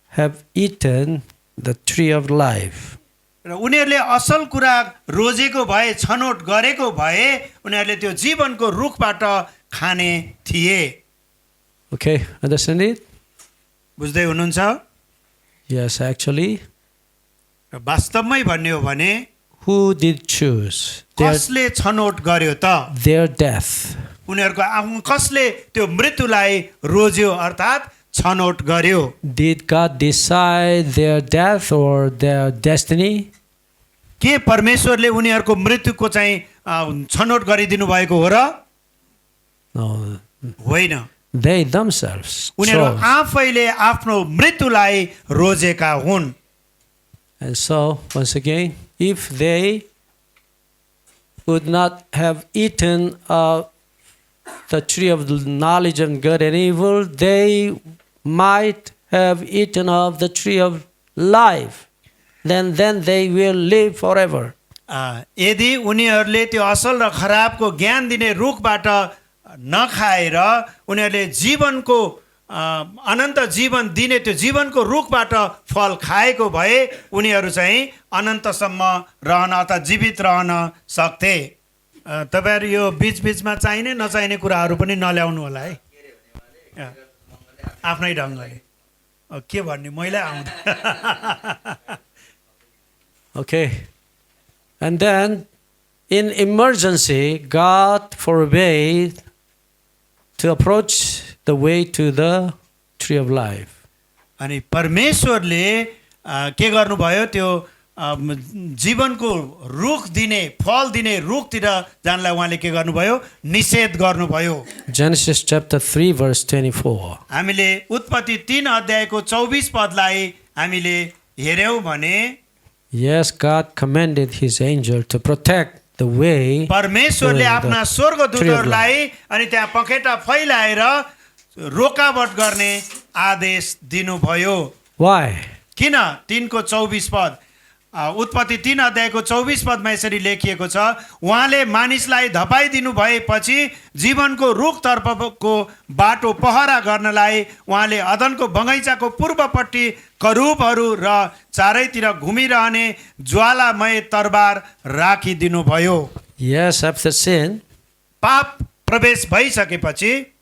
have eaten the tree of life. र उनीहरूले असल कुरा रोजेको भए, छनौट गरेको भए उनीहरूले त्यो जीवनको रुखबाट खाने थिए। Okay, understand it? बुझ्दै हुनुहुन्छ? Yes, actually. र वास्तवमै भन्ने हो भने Who did choose कसले छनौट गर्यो त? their death? उनीहरूको आफ्नो कसले त्यो मृत्युलाई रोज्यो अर्थात् छनौट गर्यो? Did God decide their death or their destiny? के परमेश्वरले उनीहरूको मृत्युको चाहिँ छनौट गरिदिनु भएको हो र? No, होइन। they themselves उनीहरू chose. आफैले आफ्नो मृत्युलाई रोजेका हुन्। And so, once again, if they would not have eaten of the tree of the knowledge of good and evil, they might have eaten of the tree of life. Then they will live forever. यदि उनीहरूले त्यो असल र खराबको ज्ञान दिने रुखबाट नखाएर उनीहरूले जीवनको अनन्त जीवन दिने त्यो जीवनको रुखबाट फल खाएको भए उनीहरू चाहिँ अनन्तसम्म रहन अथवा जीवित रहन सक्थे। तपाईहरु यो बीचमा चाहिने नचाहिने कुराहरू पनि नल्याउनु होला है, आफ्नै ढङ्गले। के भन्ने मैले आउँदैन। Okay. And then, in emergency, God forbade to approach the way to the tree of life. अनि परमेश्वरले के गर्नुभयो? त्यो जीवनको रुख दिने फल दिने रुखतिर जानलाई उहाँले के गर्नुभयो? निषेध गर्नुभयो। Genesis chapter 3 verse 24. हामीले उत्पत्ति 3 अध्यायको 24 पदलाई हामीले हेर्यौं भने Yes, God commanded his angel to protect the way. परमेश्वरले आफ्ना स्वर्गदूतहरूलाई अनि त्यहाँ पखेटा फैलाएर रोकावट गर्ने आदेश दिनुभयो। Why? किन? 3 को 24 पद, उत्पत्ति 3 अध्यायको 24 पदमा यसरी लेखिएको छ, उहाँले मानिसलाई धपाइदिनु भएपछि जीवनको रुखतर्फको बाटो पहरा गर्नलाई उहाँले अदनको बगैँचाको पूर्वपट्टि करूबहरू र चारैतिर घुमिरहने ज्वालामय तरबार राखिदिनु भयो। Yes, after sin, पाप प्रवेश भइसकेपछि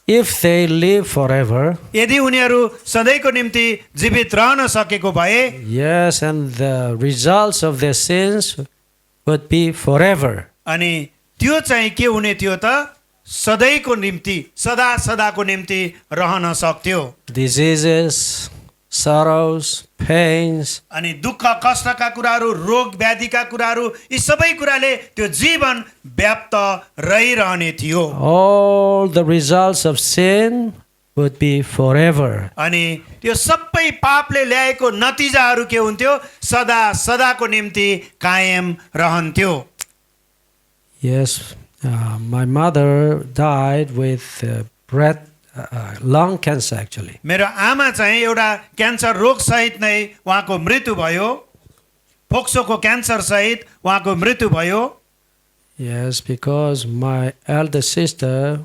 if they live forever, यदि उनीहरू सधैँको निम्ति जीवित रहन सकेको भए, yes, and the results of their sins would be forever. अनि त्यो चाहिँ के हुने थियो त, सधैँको निम्ति सदा सदाको निम्ति रहन सक्थ्यो। Diseases, sorrows, pains, अनि दुःख कष्टका कुराहरू, रोग व्याधिका कुराहरू, यी सबै कुराले त्यो जीवन व्याप्त रहिरहने थियो। all the results of sin would be forever. अनि त्यो सबै पापले ल्याएको नतिजाहरू के हुन्थ्यो, सदा सदाको निम्ति कायम रहन्थ्यो। Yes, my mother died with lung cancer actually. मेरो आमा चाहिँ एउटा क्यान्सर रोग सहित नै उहाँको मृत्यु भयो, फोक्सोको क्यान्सर सहित उहाँको मृत्यु भयो। Yes, because my elder sister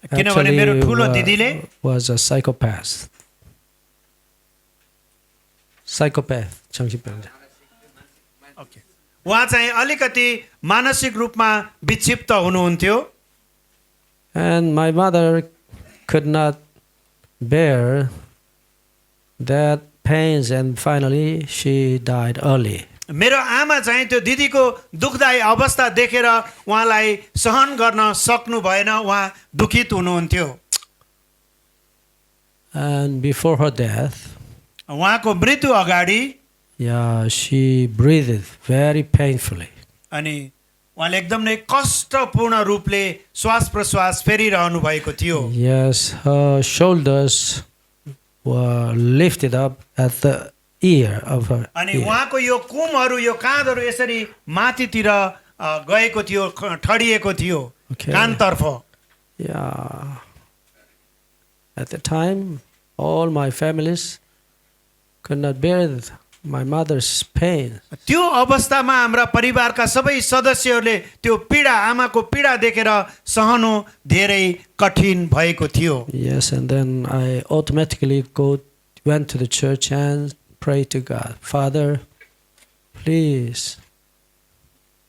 किनभने मेरो ठुलो दिदीले was a psychopath. संक्षिप्त। उहाँ चाहिँ अलिकति मानसिक रूपमा विक्षिप्त हुनुहुन्थ्यो। And my mother could not bear that pains and finally she died early. मेरो आमा चाहिँ त्यो दिदीको दुःखदायी अवस्था देखेर उहाँलाई सहन गर्न सक्नु भएन, उहाँ दुखित हुनुहुन्थ्यो। And before her death, उहाँको मृत्यु अगाडि yeah, she breathed very painfully. अनि उहाँले एकदम नै कष्टपूर्ण रूपले श्वास प्रश्वास फेरिरहनु भएको थियो। Yes, her shoulders were lifted up at the ear of her अनि ear. उहाँको यो कुमहरू, यो काँधहरू यसरी माथितिर गएको थियो, ठडिएको थियो Okay. कानतर्फ। Yeah. At the time, all my families could not bear my mother's pain. त्यो अवस्थामा हाम्रा परिवारका सबै सदस्यहरूले त्यो पीडा, आमाको पीडा देखेर सहनु धेरै कठिन भएको थियो। Yes, and then I automatically went to the church and prayed to God, Father, please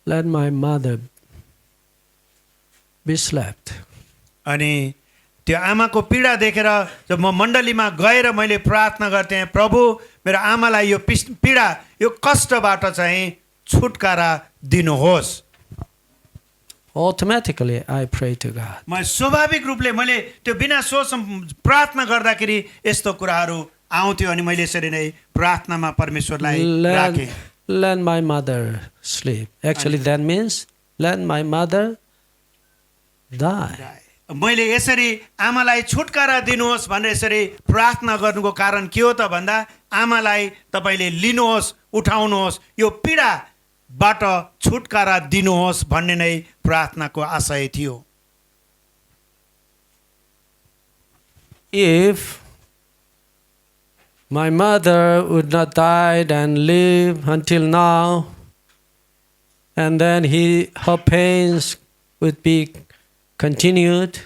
let my mother be slapped. अनि त्यो आमाको पीडा देखेर जब म मण्डलीमा गएर मैले प्रार्थना गर्थेँ, प्रभु मेरो आमालाई यो पीडा, यो कष्टबाट चाहिँ छुटकारा दिनुहोस्। Automatically I prayed to God. म स्वाभाविक रूपले मैले त्यो बिना सोच प्रार्थना गर्दाखेरि यस्तो कुराहरू आउँथ्यो अनि मैले यसरी नै प्रार्थनामा परमेश्वरलाई राखेँ। Let my mother sleep. Actually that means let my mother die. मैले यसरी आमालाई छुटकारा दिनुहोस् भनेर यसरी प्रार्थना गर्नुको कारण के हो त भन्दा, आमालाई तपाईँले लिनुहोस्, उठाउनुहोस्, यो पीडाबाट छुटकारा दिनुहोस् भन्ने नै प्रार्थनाको आशय थियो। If my mother would not die and live until now, and then her pains would be continued,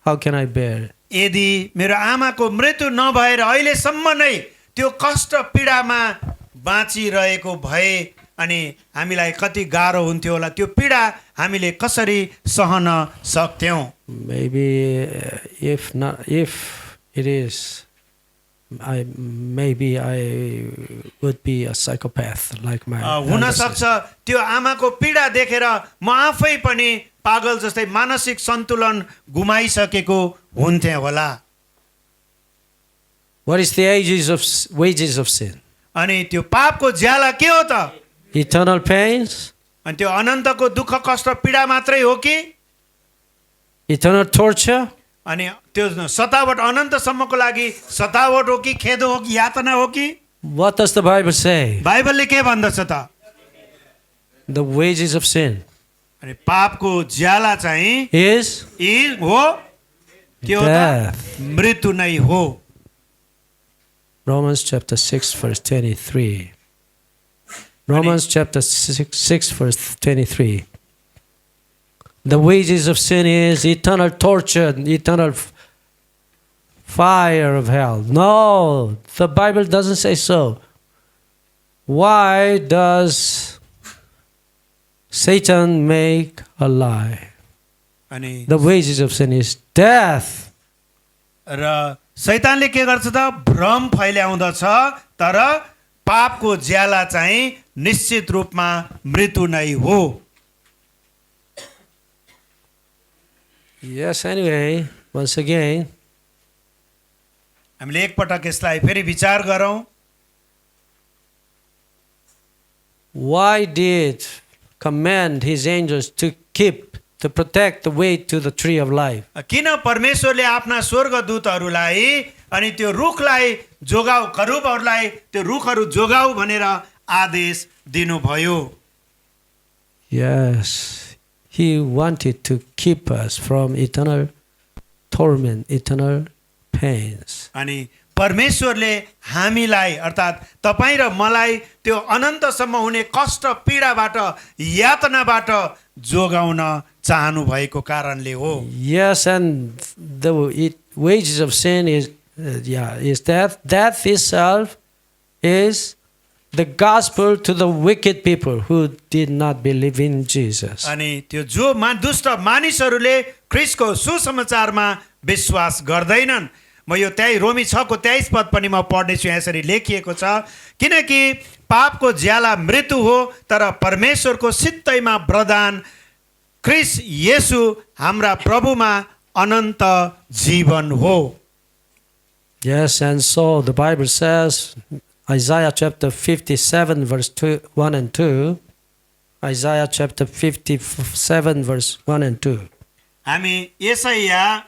how can I bear it? यदि मेरो आमाको मृत्यु नभएर अहिलेसम्म नै त्यो कष्ट पीडामा बाँचिरहेको भए अनि हामीलाई कति गाह्रो हुन्थ्यो होला, त्यो पीडा हामीले कसरी सहन सक्थ्यौँ। Maybe if it is, maybe I would be a psychopath like my हुन elder सक्छ sister. त्यो आमाको पीडा देखेर म आफै पनि पागल जस्तै मानसिक सन्तुलन गुमाइसकेको हुन्थे होला। What is the wages of sin? अनि त्यो पापको ज्याला के हो त? Eternal pains, अनि त्यो अनन्तको दुःख कष्ट पीडा मात्रै हो कि? eternal torture, अनि त्यो सतावट अनन्तसम्मको लागि सतावट हो कि, खेद हो कि, यातना हो कि? what does the Bible say? बाइबलले के भन्दछ त? The wages of sin अनि पापको ज्याला चाहिँ is हो के हो त? death. मृत्यु नै हो। Romans chapter 6 verse 23. Romans chapter 6 verse 23. The wages of sin is eternal torture, eternal fire of hell. No, the Bible doesn't say so. Why does Satan make a lie? अनि The wages of sin is death. र शैतानले के गर्छ त भ्रम फैल्याउँदछ तर पापको ज्याला चाहिँ निश्चित रूपमा मृत्यु नै हो। Yes, anyway, once again, हामीले एकपटक यसलाई फेरि विचार गरौँ। why did command his angels to protect the way to the tree of life? किन परमेश्वरले आफ्ना स्वर्गदूतहरूलाई अनि त्यो रुखलाई जोगाऊ, खरुबहरूलाई त्यो रुखहरू जोगाऊ भनेर आदेश दिनुभयो? Yes, he wanted to keep us from eternal torment, eternal pains. अनि परमेश्वरले हामीलाई अर्थात् तपाईँ र मलाई त्यो अनन्तसम्म हुने कष्ट पीडाबाट यातनाबाट जोगाउन चाहनु भएको कारणले हो। Yes, and the wages of sin is death. Death itself is the gospel to the wicked people who did not believe in Jesus. अनि त्यो जो दुष्ट मानिसहरूले ख्रीष्टको सुसमाचारमा विश्वास गर्दैनन्। म यो रोमी 6 को 23 पद पनि म पढ्नेछु। यसरी लेखिएको छ, किनकि पापको ज्याला मृत्यु हो तर परमेश्वरको सित्तैमा वरदान ख्रीष्ट येशू हाम्रा प्रभुमा अनन्त जीवन हो। Yes, and so the Bible says, Isaiah chapter 57 verse 1 and 2, Isaiah chapter 57 verse 1 and 2. हामी यशाया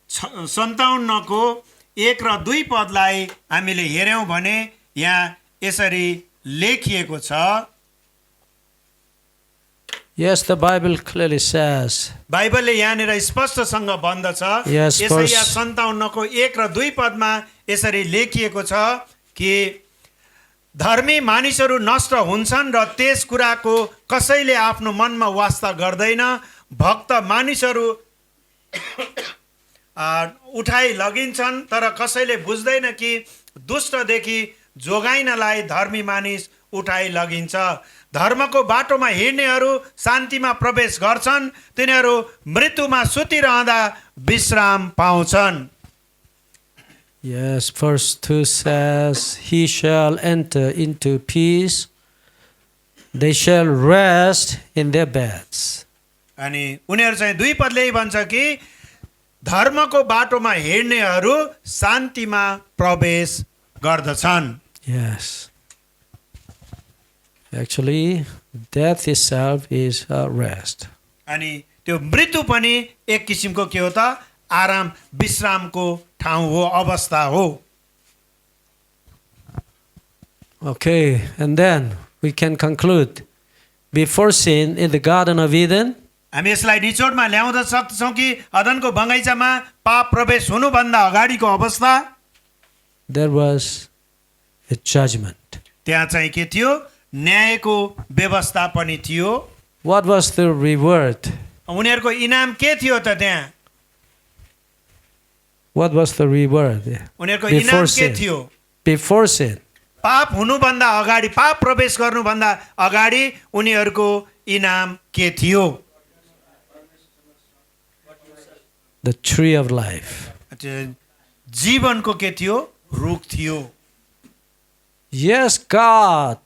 57 को 1 र 2 पदलाई हामीले हेर्यौं भने यहाँ यसरी लेखिएको छ। Yes, the Bible clearly says. बाइबलले यहाँनिर स्पष्टसँग भन्दछ। Yes, यशाया 57 को 1 र 2 पदमा यसरी लेखिएको छ कि धर्मी मानिसहरू नष्ट हुन्छन् र त्यस कुराको कसैले आफ्नो मनमा वास्ता गर्दैन। भक्त मानिसहरू उठाइ लगिन्छन् तर कसैले बुझ्दैन कि दुष्टदेखि जोगाइनलाई धर्मी मानिस उठाइ लगिन्छ। धर्मको बाटोमा हिँड्नेहरू शान्तिमा प्रवेश गर्छन्, तिनीहरू मृत्युमा सुतिरहँदा विश्राम पाउँछन्। Yes, verse 2 says, he shall enter into peace, they shall rest in their beds. अनि उनीहरू चाहिँ 2 पदले भन्छ कि धर्मको बाटोमा हिँड्नेहरू शान्तिमा प्रवेश गर्दछन्। Yes. Actually, death itself is a rest. अनि त्यो मृत्यु पनि एक किसिमको के हो त आराम विश्रामको ठाउँ हो, अवस्था हो। Okay, and then we can conclude. Before sin in the Garden of Eden, हामी यसलाई निचोडमा ल्याउन सक्छौँ कि अदनको बगैँचामा पाप प्रवेश हुनुभन्दा अगाडिको अवस्था there was a judgment. त्यहाँ चाहिँ के थियो? न्यायको व्यवस्था पनि थियो। What was the reward? उनीहरूको इनाम के थियो त त्यहाँ? What was the reward? उनीहरूको Before इनाम के sin. थियो? Before sin. पाप हुनुभन्दा अगाडि, पाप प्रवेश गर्नुभन्दा अगाडि उनीहरूको इनाम के थियो? The tree of life. जीवनको के थियो? रुख थियो। Yes, God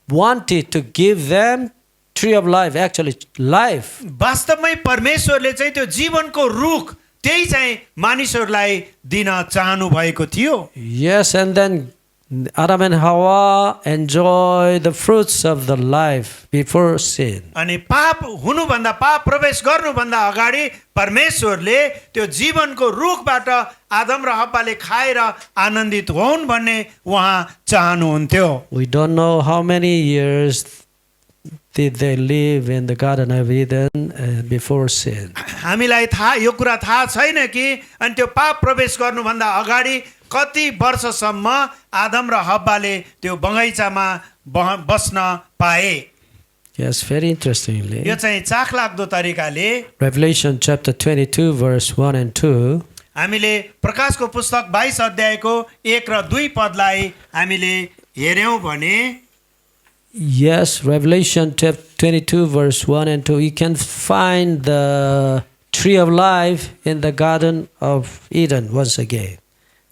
wanted to give them tree of life, actually life. वास्तवमै परमेश्वरले चाहिँ त्यो जीवनको रुख त्यही चाहिँ मानिसहरूलाई दिन चाहनु भएको थियो। Yes, and then Adam and Hawa enjoy the fruits of the life before sin. अनि पाप हुनुभन्दा, पाप प्रवेश गर्नुभन्दा अगाडि परमेश्वरले त्यो जीवनको रुखबाट आदम र हव्वाले खाएर आनन्दित होउन् भन्ने उहाँ चाहनुहुन्थ्यो। We don't know how many years did they live in the Garden of Eden before sin. हामीलाई थाहा, यो कुरा थाहा छैन कि अनि त्यो पाप प्रवेश गर्नुभन्दा अगाडि कति वर्षसम्म आदम र हब्बाले त्यो बगैँचामा बस्न पाए। Yes, very interestingly. यो चाहिँ चाखलाग्दो तरिकाले Revelation chapter 22, verse 1 and 2. हामीले प्रकाशको पुस्तक 22 अध्यायको 1 र 2 पदलाई हामीले हेर्यौं भने Yes, Revelation chapter 22, verse 1 and 2. You can find the tree of life in the Garden of Eden once again.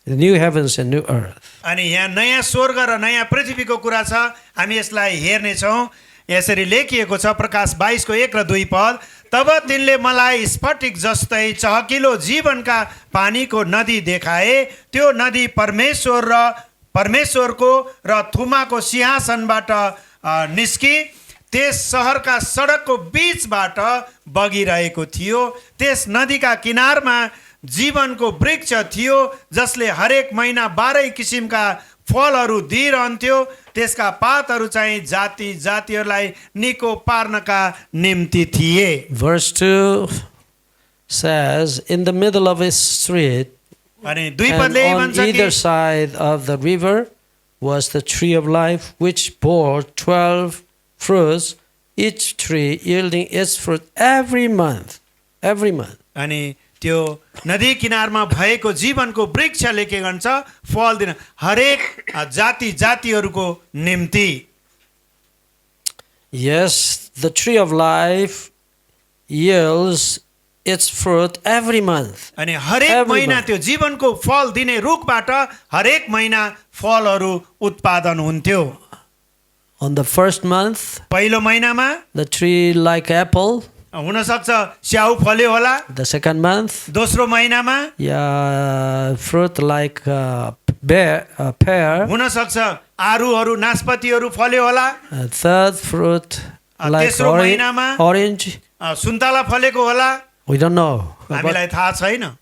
The new heavens and new earth. अनि यहाँ नयाँ स्वर्ग र नयाँ पृथ्वीको कुरा छ, हामी यसलाई हेर्नेछौँ। यसरी लेखिएको छ प्रकाश 22 को 1 र 2 पद, तब तिनले मलाई स्फटिक जस्तै चहकिलो जीवनका पानीको नदी देखाए। त्यो नदी परमेश्वरको र थुमाको सिंहासनबाट निस्की त्यस सहरका सडकको बीचबाट बगिरहेको थियो। त्यस नदीका किनारमा जीवनको वृक्ष थियो, जसले हरेक महिना 12 किसिमका फलहरू दिइरहन्थ्यो। त्यसका पातहरू चाहिँ जाति जातिहरूलाई निको पार्नका निम्ति थिए। Verse 2 says, in the middle of a street, अनि 2 and पदले on भन्छ either कि side of the river was the tree of life, which bore 12 fruits, each tree yielding its fruit every month. Every month. अनि त्यो नदी किनारमा भएको जीवनको वृक्षले के गर्छ, फल दिन हरेक जाति जातिहरूको निम्ति। Yes, the tree of life yields its fruit every month. अनि हरेक Every महिना month. त्यो जीवनको फल दिने रुखबाट हरेक महिना फलहरू उत्पादन हुन्थ्यो। On the first month, पहिलो महिनामा the tree like apple. हुन सक्छ स्याउ फल्यो होला। The second month, दोस्रो महिनामा yeah, fruit like pear. हुन सक्छ आरुहरू नासपतिहरू फल्यो होला। Third fruit like तेस्रो महिनामा orange. सुन्तला फलेको होला। We don't know. हामीलाई थाहा छैन।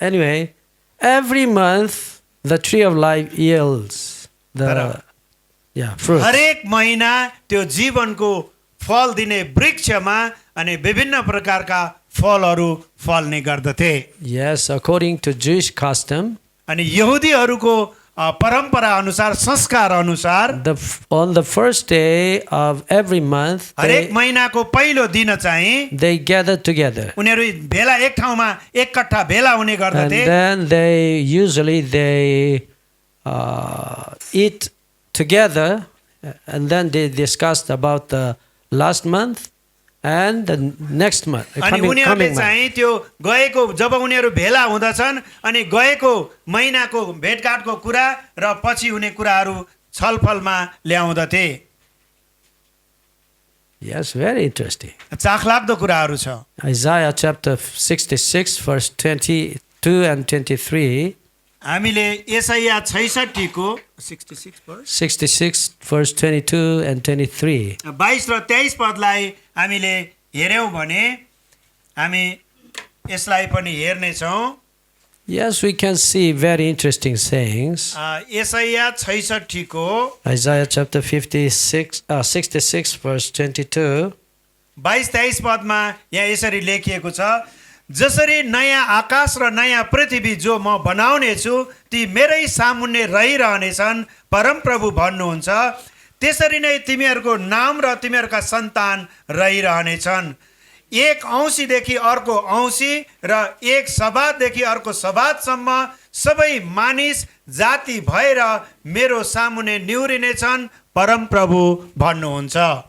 Anyway, every month the tree of life yields the fruit. हरेक महिना त्यो जीवनको फल दिने वृक्षमा अनि विभिन्न प्रकारका फलहरू फल्ने गर्दथे। Yes, according to Jewish custom, अनि यहुदीहरूको परम्परा अनुसार संस्कार अनुसार on the first day of every month हरेक महिनाको पहिलो दिन चाहिँ they gather together, उनीहरू भेला एक ठाउँमा एकट्ठा भेला हुने and गर्दथे। then they usually eat together, and then they discussed about the last month and the next month, the अनि coming उनीहरूले month. चाहिँ त्यो गएको जब उनीहरू भेला हुँदछन् अनि गएको महिनाको भेटघाटको कुरा र पछि हुने कुराहरू छलफलमा ल्याउँदथे। Yes, very interesting. चाखलाग्दो कुराहरू छ। Isaiah chapter 66, verse 22 and 23. हामीले यसैया 66 को 66 verse 22 and 23. 22 र 23 पदलाई हामीले हेर्यौं भने हामी यसलाई पनि हेर्ने छौं। Yes, we can see very interesting sayings. यसैया 66 को Isaiah chapter 66 verse 22. 22-23 पदमा यहाँ यसरी लेखिएको छ, जसरी नयाँ आकाश र नयाँ पृथ्वी जो म बनाउने छु ती मेरै सामुन्ने रहिरहनेछन्, परमप्रभु भन्नुहुन्छ, त्यसरी नै तिमीहरूको नाम र तिमीहरूका सन्तान रहिरहनेछन्। एक औँसीदेखि अर्को औँसी र एक सबातदेखि अर्को सबातसम्म सबै मानिस जाति भएर मेरो सामुन्ने निहुरिनेछन्, परमप्रभु भन्नुहुन्छ।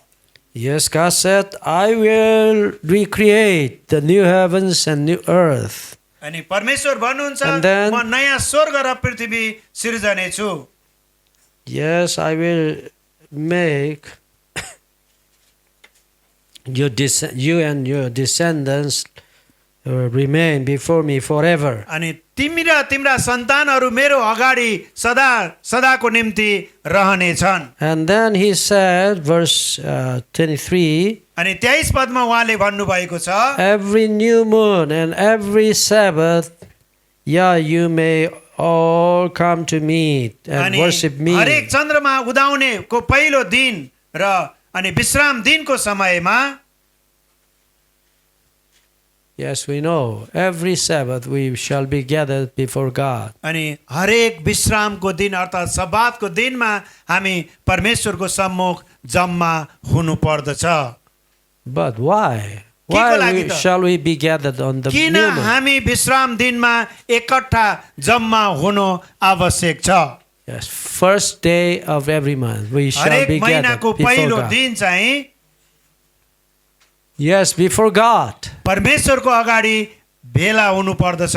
Yes, God said, I will recreate the new heavens and new earth. अनि परमेश्वर भन्नुहुन्छ, And then- म नयाँ स्वर्ग र पृथ्वी सिर्जने छु। Yes, I will make you and your descendants remain before me forever. अनि तिमी र तिम्रा सन्तानहरू मेरो अगाडि सदा सदाको निम्ति रहनेछन्। And then he said, verse 23, अनि 23 पदमा उहाँले भन्नुभएको छ, every new moon and every Sabbath, you may all come to me and अनि worship me. हरेक चन्द्रमा उदाउनेको पहिलो दिन र अनि विश्राम दिनको समयमा Yes, we know. Every Sabbath we shall be gathered before God. अनि हरेक विश्रामको दिन अर्थात् सब्बातको दिनमा हामी परमेश्वरको सम्मुख जम्मा हुनु पर्दछ। But why? के को लागि Why त? shall we be gathered on the किन new moon? हामी विश्राम दिनमा एकट्ठा जम्मा हुनु आवश्यक छ? Yes, first day of every month we shall हरेक be gathered महिनाको before पहिलो God. दिन चाहिँ Yes, before God. परमेश्वरको अगाडि भेला हुनु पर्दछ।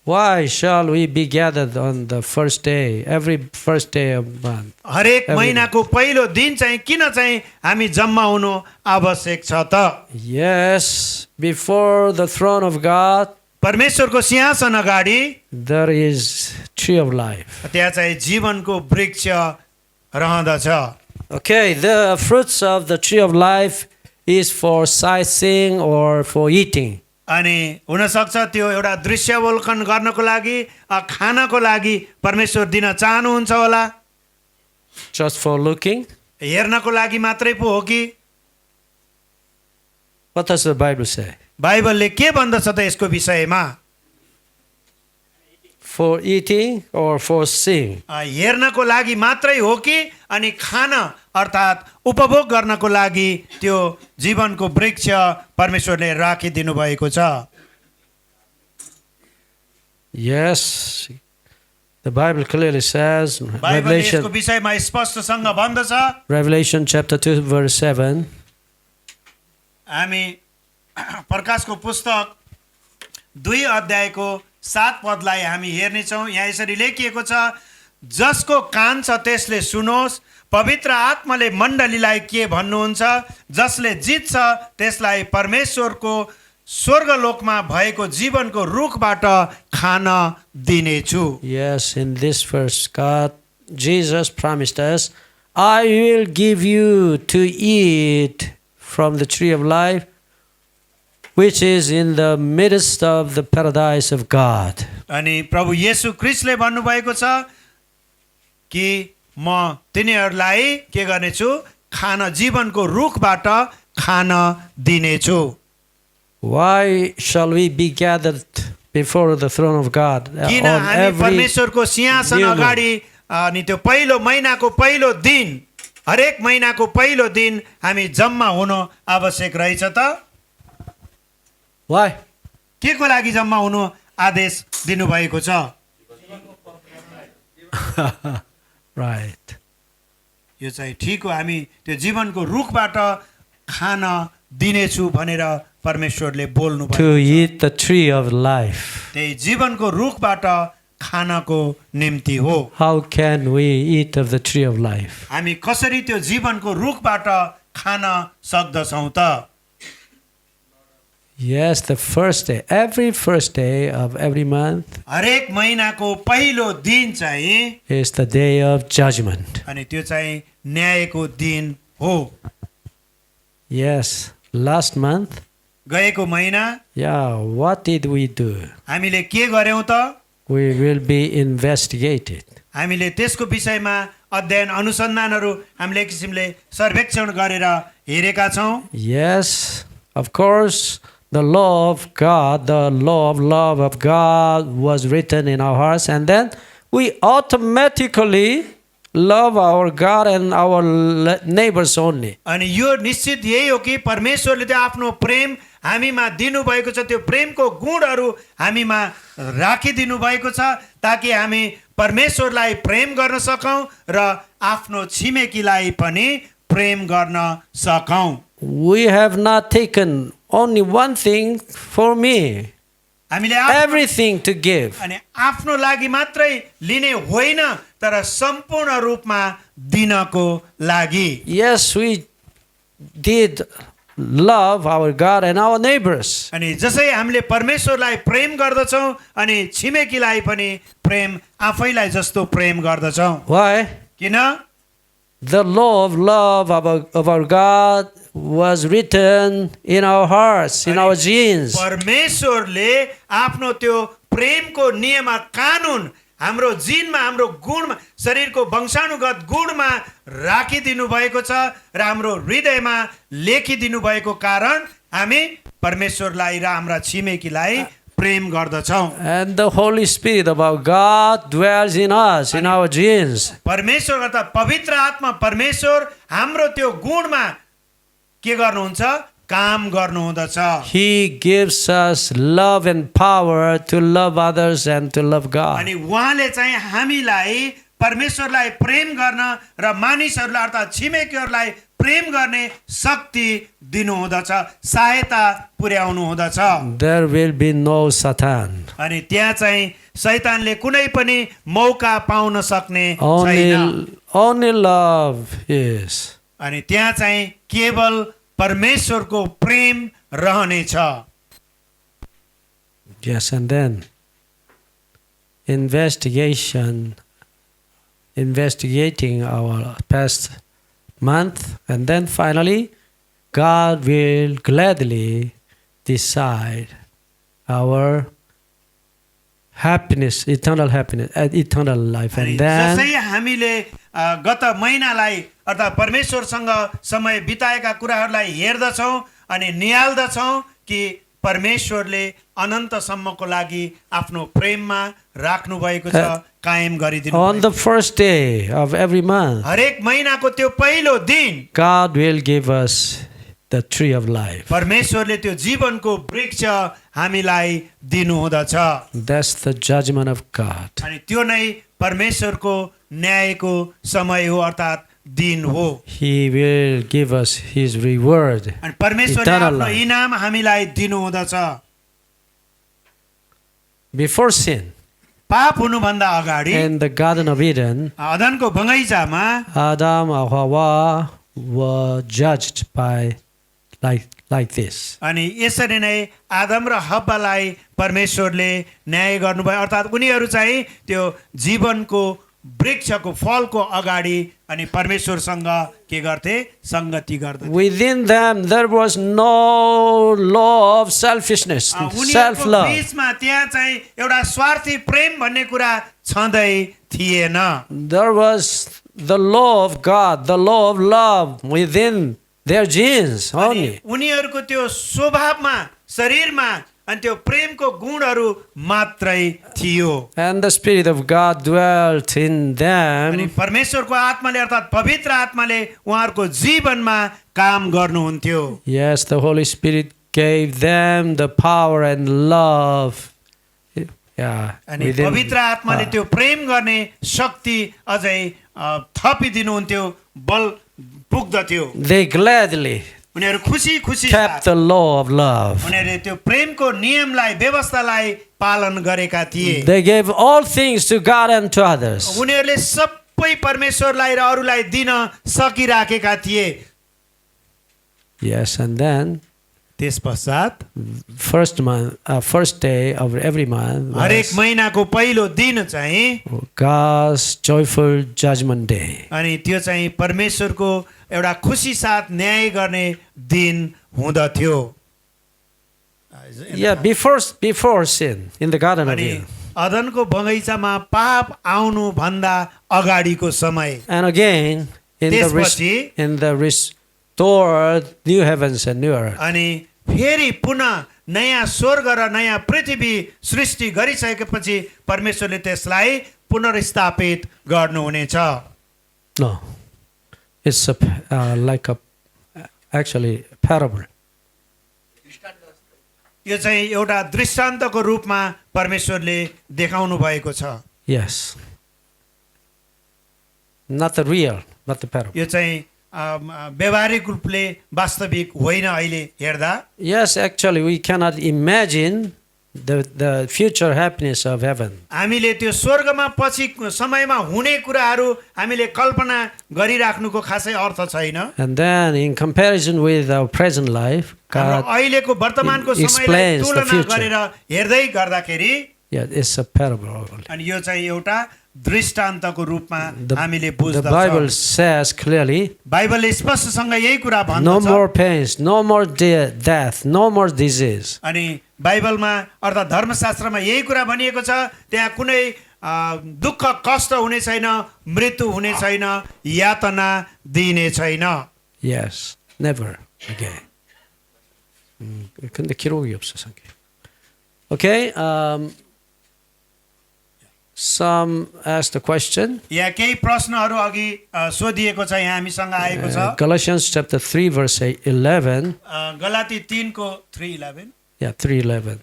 Why shall we be gathered on the first day, every first day of month? हरेक महिनाको पहिलो दिन चाहिँ किन चाहिँ हामी जम्मा हुनु आवश्यक छ त? Yes, before the throne of God परमेश्वरको सिंहासन अगाडि there is tree of life. त्यहाँ चाहिँ जीवनको वृक्ष रहँदछ। Okay, the fruits of the tree of life is for sightseeing or for eating. अनि हुनसक्छ त्यो एउटा दृश्यावलोकन गर्नको लागि खानको लागि परमेश्वर दिन चाहनुहुन्छ होला, Just for looking. हेर्नको लागि मात्रै पो हो कि? What does the Bible say? बाइबलले के भन्दछ त यसको विषयमा? For eating or for seeing? हेर्नको लागि मात्रै हो कि अनि खान अर्थात् उपभोग गर्नको लागि त्यो जीवनको वृक्ष परमेश्वरले राखिदिनु भएको छ? Yes, the Bible clearly says, बाइबलले यसको Revelation, विषयमा स्पष्टसँग भन्दछ। Revelation chapter 2 verse 7. हामी प्रकाशको पुस्तक 2 अध्यायको 7 पदलाई हामी हेर्नेछौँ। यहाँ यसरी लेखिएको छ, जसको कान छ त्यसले सुनोस्, पवित्र आत्माले मण्डलीलाई के भन्नुहुन्छ, जसले जित्छ त्यसलाई परमेश्वरको स्वर्गलोकमा भएको जीवनको रुखबाट खान दिनेछु। Yes, in this verse, Jesus promised us, I will give you to eat from the tree of life, which is in the midst of the paradise of God. अनि प्रभु येशू ख्रीष्टले भन्नुभएको छ कि म तिनीहरूलाई के गर्नेछु, खान जीवनको रुखबाट खान दिनेछु। Why shall we be gathered before the throne of God किन on हामी every परमेश्वरको सिंहासन new moon? अगाडि अनि त्यो पहिलो महिनाको पहिलो दिन, हरेक महिनाको पहिलो दिन हामी जम्मा हुनु आवश्यक रहेछ त? Why? के को लागि जम्मा हुनु आदेश दिनुभएको छ? Right. यो चाहिँ ठिक हो, हामी त्यो जीवनको रुखबाट खान दिनेछु भनेर परमेश्वरले बोल्नु भयो। To eat the tree of life. त्यही जीवनको रुखबाट खानको निम्ति हो। How can we eat of the tree of life? हामी कसरी त्यो जीवनको रुखबाट खान सक्दछौँ त? Yes, the first day, every first day of every month हरेक महिनाको पहिलो दिन चाहिँ is the day of judgment. अनि त्यो चाहिँ न्यायको दिन हो। Yes, last month, गएको महिना yeah, what did we do? हामीले के गर्यौँ त? We will be investigated. हामीले त्यसको विषयमा अध्ययन अनुसन्धानहरू हामीले किसिमले सर्वेक्षण गरेर हेरेका छौँ। Yes, of course, the law of God, the law of love of God was written in our hearts, and then we automatically love our God and our neighbors only. अनि यो निश्चित यही हो कि परमेश्वरले त्यो आफ्नो प्रेम हामीमा दिनुभएको छ, त्यो प्रेमको गुणहरू हामीमा राखिदिनु भएको छ ताकि हामी परमेश्वरलाई प्रेम गर्न सकौँ र आफ्नो छिमेकीलाई पनि प्रेम गर्न सकौँ। We have not taken only one thing for me, हामीले everything to give. अनि आफ्नो लागि मात्रै लिने होइन तर सम्पूर्ण रूपमा दिनको लागि। Yes, we did love our God and our neighbors. अनि जसै हामीले परमेश्वरलाई प्रेम गर्दछौँ अनि छिमेकीलाई पनि प्रेम आफैलाई जस्तो प्रेम गर्दछौँ। Why? किन? The law of love of our God was written in our hearts, in our genes. परमेश्वरले आफ्नो त्यो प्रेमको नियम कानुन हाम्रो जिनमा, हाम्रो गुणमा, शरीरको वंशानुगत गुणमा राखिदिनु भएको छ र हाम्रो हृदयमा लेखिदिनु भएको कारण हामी परमेश्वरलाई र हाम्रा छिमेकीलाई प्रेम गर्दछौँ। And the Holy Spirit of God dwells in us, in our genes. परमेश्वर अर्थात् पवित्र आत्मा परमेश्वर हाम्रो त्यो गुणमा के गर्नुहुन्छ? काम गर्नुहुँदछ। He gives us love and power to love others and to love God. अनि उहाँले चाहिँ हामीलाई परमेश्वरलाई प्रेम गर्न र मानिसहरूलाई अर्थात् छिमेकीहरूलाई प्रेम गर्ने शक्ति दिनुहुँदछ, सहायता पुर्याउनु हुँदछ। There will be no Satan. अनि त्यहाँ चाहिँ शैतानले कुनै पनि मौका पाउन सक्ने छैन। Only love is. अनि त्यहाँ चाहिँ केवल परमेश्वरको प्रेम रहनेछ। Yes, and then investigating our past month, and then finally God will gladly decide our happiness, eternal happiness, and eternal life. अनि And then जसै हामीले गत महिनालाई अर्थात् परमेश्वरसँग समय बिताएका कुराहरूलाई हेर्दछौँ अनि निहाल्दछौँ कि परमेश्वरले अनन्तसम्मको लागि आफ्नो प्रेममा राख्नु भएको छ, कायम गरिदिनु on the first day of every month, हरेक महिनाको त्यो पहिलो दिन God will give us the tree of life. परमेश्वरले त्यो जीवनको वृक्ष हामीलाई दिनुहुँदछ। That's the judgment of God. अनि त्यो नै परमेश्वरको न्यायको समय हो अर्थात् दिन हो। He will give us His reward. अनि परमेश्वरले Eternal आफ्नो life. इनाम हामीलाई दिनुहुँदछ। Before sin, पाप हुनुभन्दा अगाडि in the Garden of Eden, अदनको बगैँचामा Adam and Hawa were judged by like this. अनि यसरी नै आदम र हव्वालाई परमेश्वरले न्याय गर्नुभयो, अर्थात् उनीहरू चाहिँ त्यो जीवनको वृक्षको फलको अगाडि अनि परमेश्वरसँग के गर्थे? संगति गर्दथे। Within them there was no law of selfishness, उनीहरूको self-love. बीचमा त्यहाँ चाहिँ एउटा स्वार्थी प्रेम भन्ने कुरा छँदै थिएन। There was the law of God, the law of love within their genes अनि only. उनीहरूको त्यो स्वभावमा शरीरमा अनि त्यो प्रेमको गुणहरू मात्रै थियो। And the Spirit of God dwelt in अनि them. परमेश्वरको आत्माले अर्थात् पवित्र आत्माले उहाँहरूको जीवनमा काम गर्नुहुन्थ्यो। Yes, the Holy Spirit gave them the power and love. Yeah, अनि within- पवित्र आत्माले त्यो प्रेम गर्ने शक्ति अझै थपिदिनुहुन्थ्यो, बल पुग्दथ्यो। They gladly उनीहरू खुसी खुसी kept the law of love. उनीहरूले त्यो प्रेमको नियमलाई व्यवस्थालाई पालन गरेका थिए। They gave all things to God and to others. उनीहरूले सबै परमेश्वरलाई र अरूलाई दिन सकिराखेका थिए। Yes, and then त्यस पश्चात first day of every month हरेक was महिनाको पहिलो दिन चाहिँ God's joyful judgment day. अनि त्यो चाहिँ परमेश्वरको एउटा खुसी साथ न्याय गर्ने दिन हुँदथ्यो। Yeah, before sin in the Garden of अनि Eden. अदनको बगैँचामा पाप आउनु भन्दा अगाडिको समय And again in त्यसपछि in the restored new heavens and new earth. अनि फेरि पुनः नयाँ स्वर्ग र नयाँ पृथ्वी सृष्टि गरिसकेपछि परमेश्वरले त्यसलाई पुनर्स्थापित गर्नुहुनेछ। No, it's like a actually parable. यो चाहिँ एउटा दृष्टान्तको रूपमा परमेश्वरले देखाउनु भएको छ। Yes, not the real, not the parable. यो चाहिँ व्यवहारिक रूपले वास्तविक होइन अहिले हेर्दा। Yes, actually we cannot imagine the future happiness of heaven. हामीले त्यो स्वर्गमा पछि समयमा हुने कुराहरू हामीले कल्पना गरिराख्नुको खासै अर्थ छैन। And then in comparison with our present life, हाम्रो God, अहिलेको वर्तमानको समयलाई explains the तुलना future. गरेर हेर्दै गर्दाखेरि yeah, it's a parable. अनि यो चाहिँ एउटा दृष्टान्तको रूपमा हामीले The Bible बुझ्दछौँ। says clearly, बाइबलले स्पष्टसँग यही कुरा no भन्दछ। more pains, no more death, no more disease. अनि बाइबलमा अर्थात् धर्मशास्त्रमा यही कुरा भनिएको छ, त्यहाँ कुनै दुःख कष्ट हुने छैन, मृत्यु हुने छैन, यातना दिने छैन। Yes, never again. 근데 기록이 없어서. Okay. Some asked a question. यहाँ केही प्रश्नहरू अघि सोधिएको छ, यहाँ हामीसँग आएको छ। Galatians chapter 3 verse 11. गलाती 3 को 3:11। Yeah, 3:11.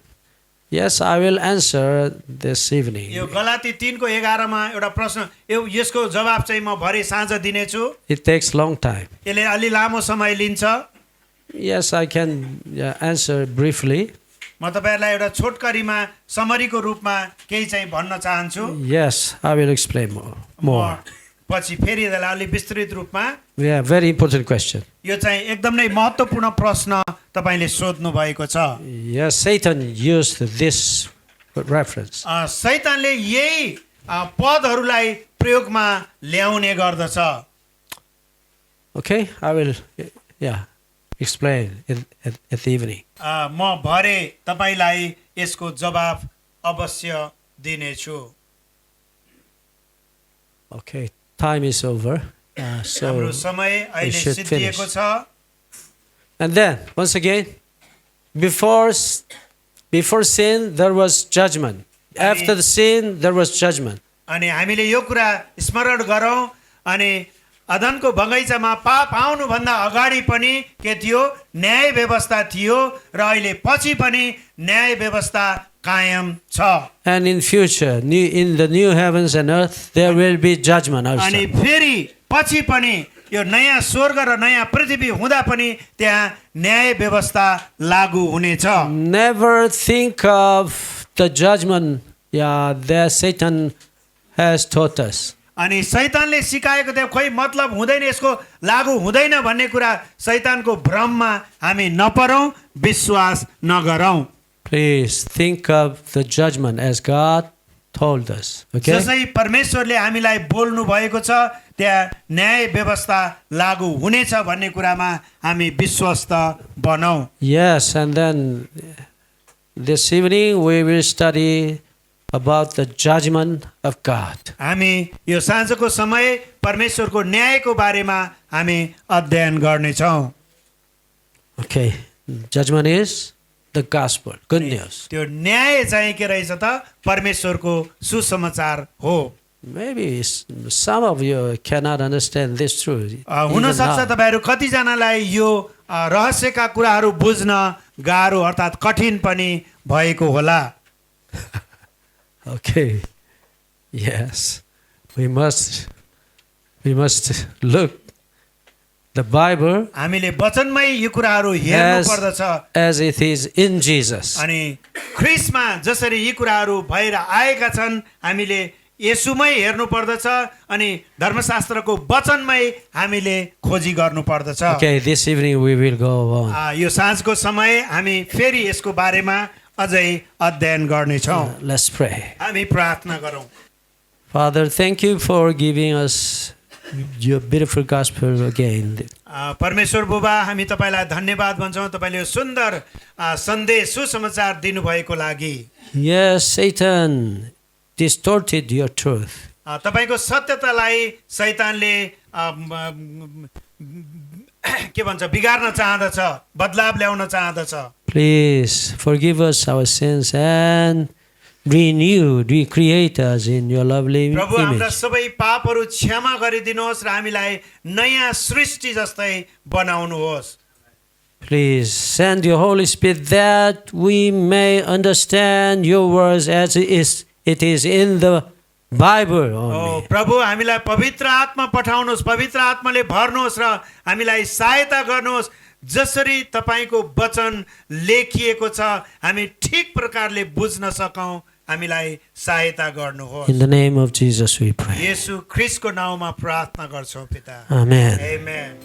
Yes, I will answer this evening. यो गलाती 3 को 11 मा एउटा प्रश्न, यसको जवाब चाहिँ म भरे साँझ दिनेछु। It takes long time. यसले अलि लामो समय लिन्छ। Yes, I can answer briefly. म तपाईहरुलाई एउटा छोटकरीमा समरीको रूपमा केही चाहिँ भन्न चाहन्छु। Yes, I will explain more. म पछि फेरि यसलाई अलि विस्तृत रूपमा। Yeah, very important question. यो चाहिँ एकदम नै महत्त्वपूर्ण प्रश्न तपाईले सोध्नु भएको छ। Yes, Satan used this reference. शैतानले यही पदहरूलाई प्रयोगमा ल्याउने गर्दछ। Okay, I will explain at the evening. म भरे तपाईलाई यसको जवाब अवश्य दिनेछु। Okay, time is over. So हाम्रो समय अहिले should सिद्धिएको finish. छ। And then, once again, before sin, there was judgment. After the sin, there was judgment. अनि हामीले यो कुरा स्मरण गरौँ, अनि अदनको बगैँचामा पाप आउनुभन्दा अगाडि पनि के थियो? न्याय व्यवस्था थियो, र अहिले पछि पनि न्याय व्यवस्था कायम छ। And in future, in the new heavens and earth, there will be judgment also. अनि फेरि पछि पनि यो नयाँ स्वर्ग र नयाँ पृथ्वी हुँदा पनि त्यहाँ न्याय व्यवस्था लागू हुनेछ। Never think of the judgment that Satan has taught us. अनि शैतानले सिकाएको त्यो खोइ मतलब हुँदैन, यसको लागू हुँदैन भन्ने कुरा शैतानको भ्रममा हामी नपरौँ, विश्वास नगरौँ। Please think of the judgment as God told us. Okay? जसै परमेश्वरले हामीलाई बोल्नु भएको छ, त्यहाँ न्याय व्यवस्था लागू हुनेछ भन्ने कुरामा हामी विश्वस्त बनौँ। Yes, and then this evening we will study about the judgment of God. हामी यो साँझको समय परमेश्वरको न्यायको बारेमा हामी अध्ययन गर्नेछौँ। Okay, judgment is the gospel, good news. त्यो न्याय चाहिँ के रहेछ त? परमेश्वरको सुसमाचार हो। Maybe some of you cannot understand this truth. हुन even सक्छ now. तपाईहरु कतिजनालाई यो रहस्यका कुराहरू बुझ्न गाह्रो अर्थात् कठिन पनि भएको होला। Okay. Yes. We must look the Bible हामीले वचनमै यो कुराहरू हेर्नु पर्दछ, as it is in Jesus. अनि ख्रीष्टमा जसरी यी कुराहरू भएर आएका छन् हामीले येशूमै हेर्नु पर्दछ, अनि धर्मशास्त्रको वचनमै हामीले खोजी गर्नु पर्दछ। Okay, this evening we will go on. यो साँझको समय हामी फेरि यसको बारेमा अझै अध्ययन गर्नेछौँ। Let's pray. हामी प्रार्थना गरौँ। Father, thank you for giving us your beautiful gospel again. परमेश्वर बुबा, हामी तपाईलाई धन्यवाद भन्छौँ, तपाईले यो सुन्दर सन्देश सुसमाचार दिनुभएको लागि। Yes, Satan distorted your truth. तपाईको सत्यतालाई शैतानले के भन्छ बिगार्न चाहदछ, बदलाव ल्याउन चाहदछ। Please forgive us our sins and recreate us in your lovely प्रभु, हाम्रा image. सबै पापहरू क्षमा गरिदिनुहोस् र हामीलाई नयाँ सृष्टि जस्तै बनाउनुहोस्। Please send your Holy Spirit that we may understand your words as it is in the Bible only. प्रभु, हामीलाई पवित्र आत्मा पठाउनुहोस्, पवित्र आत्माले भर्नुहोस् र हामीलाई सहायता गर्नुहोस्, जसरी तपाईको वचन लेखिएको छ हामी ठीक प्रकारले बुझ्न सकौं, हामीलाई सहायता गर्नुहोस्। In the name of Jesus we pray. येशू ख्रीष्टको नाममा प्रार्थना गर्छौं पिता। Amen. आमेन।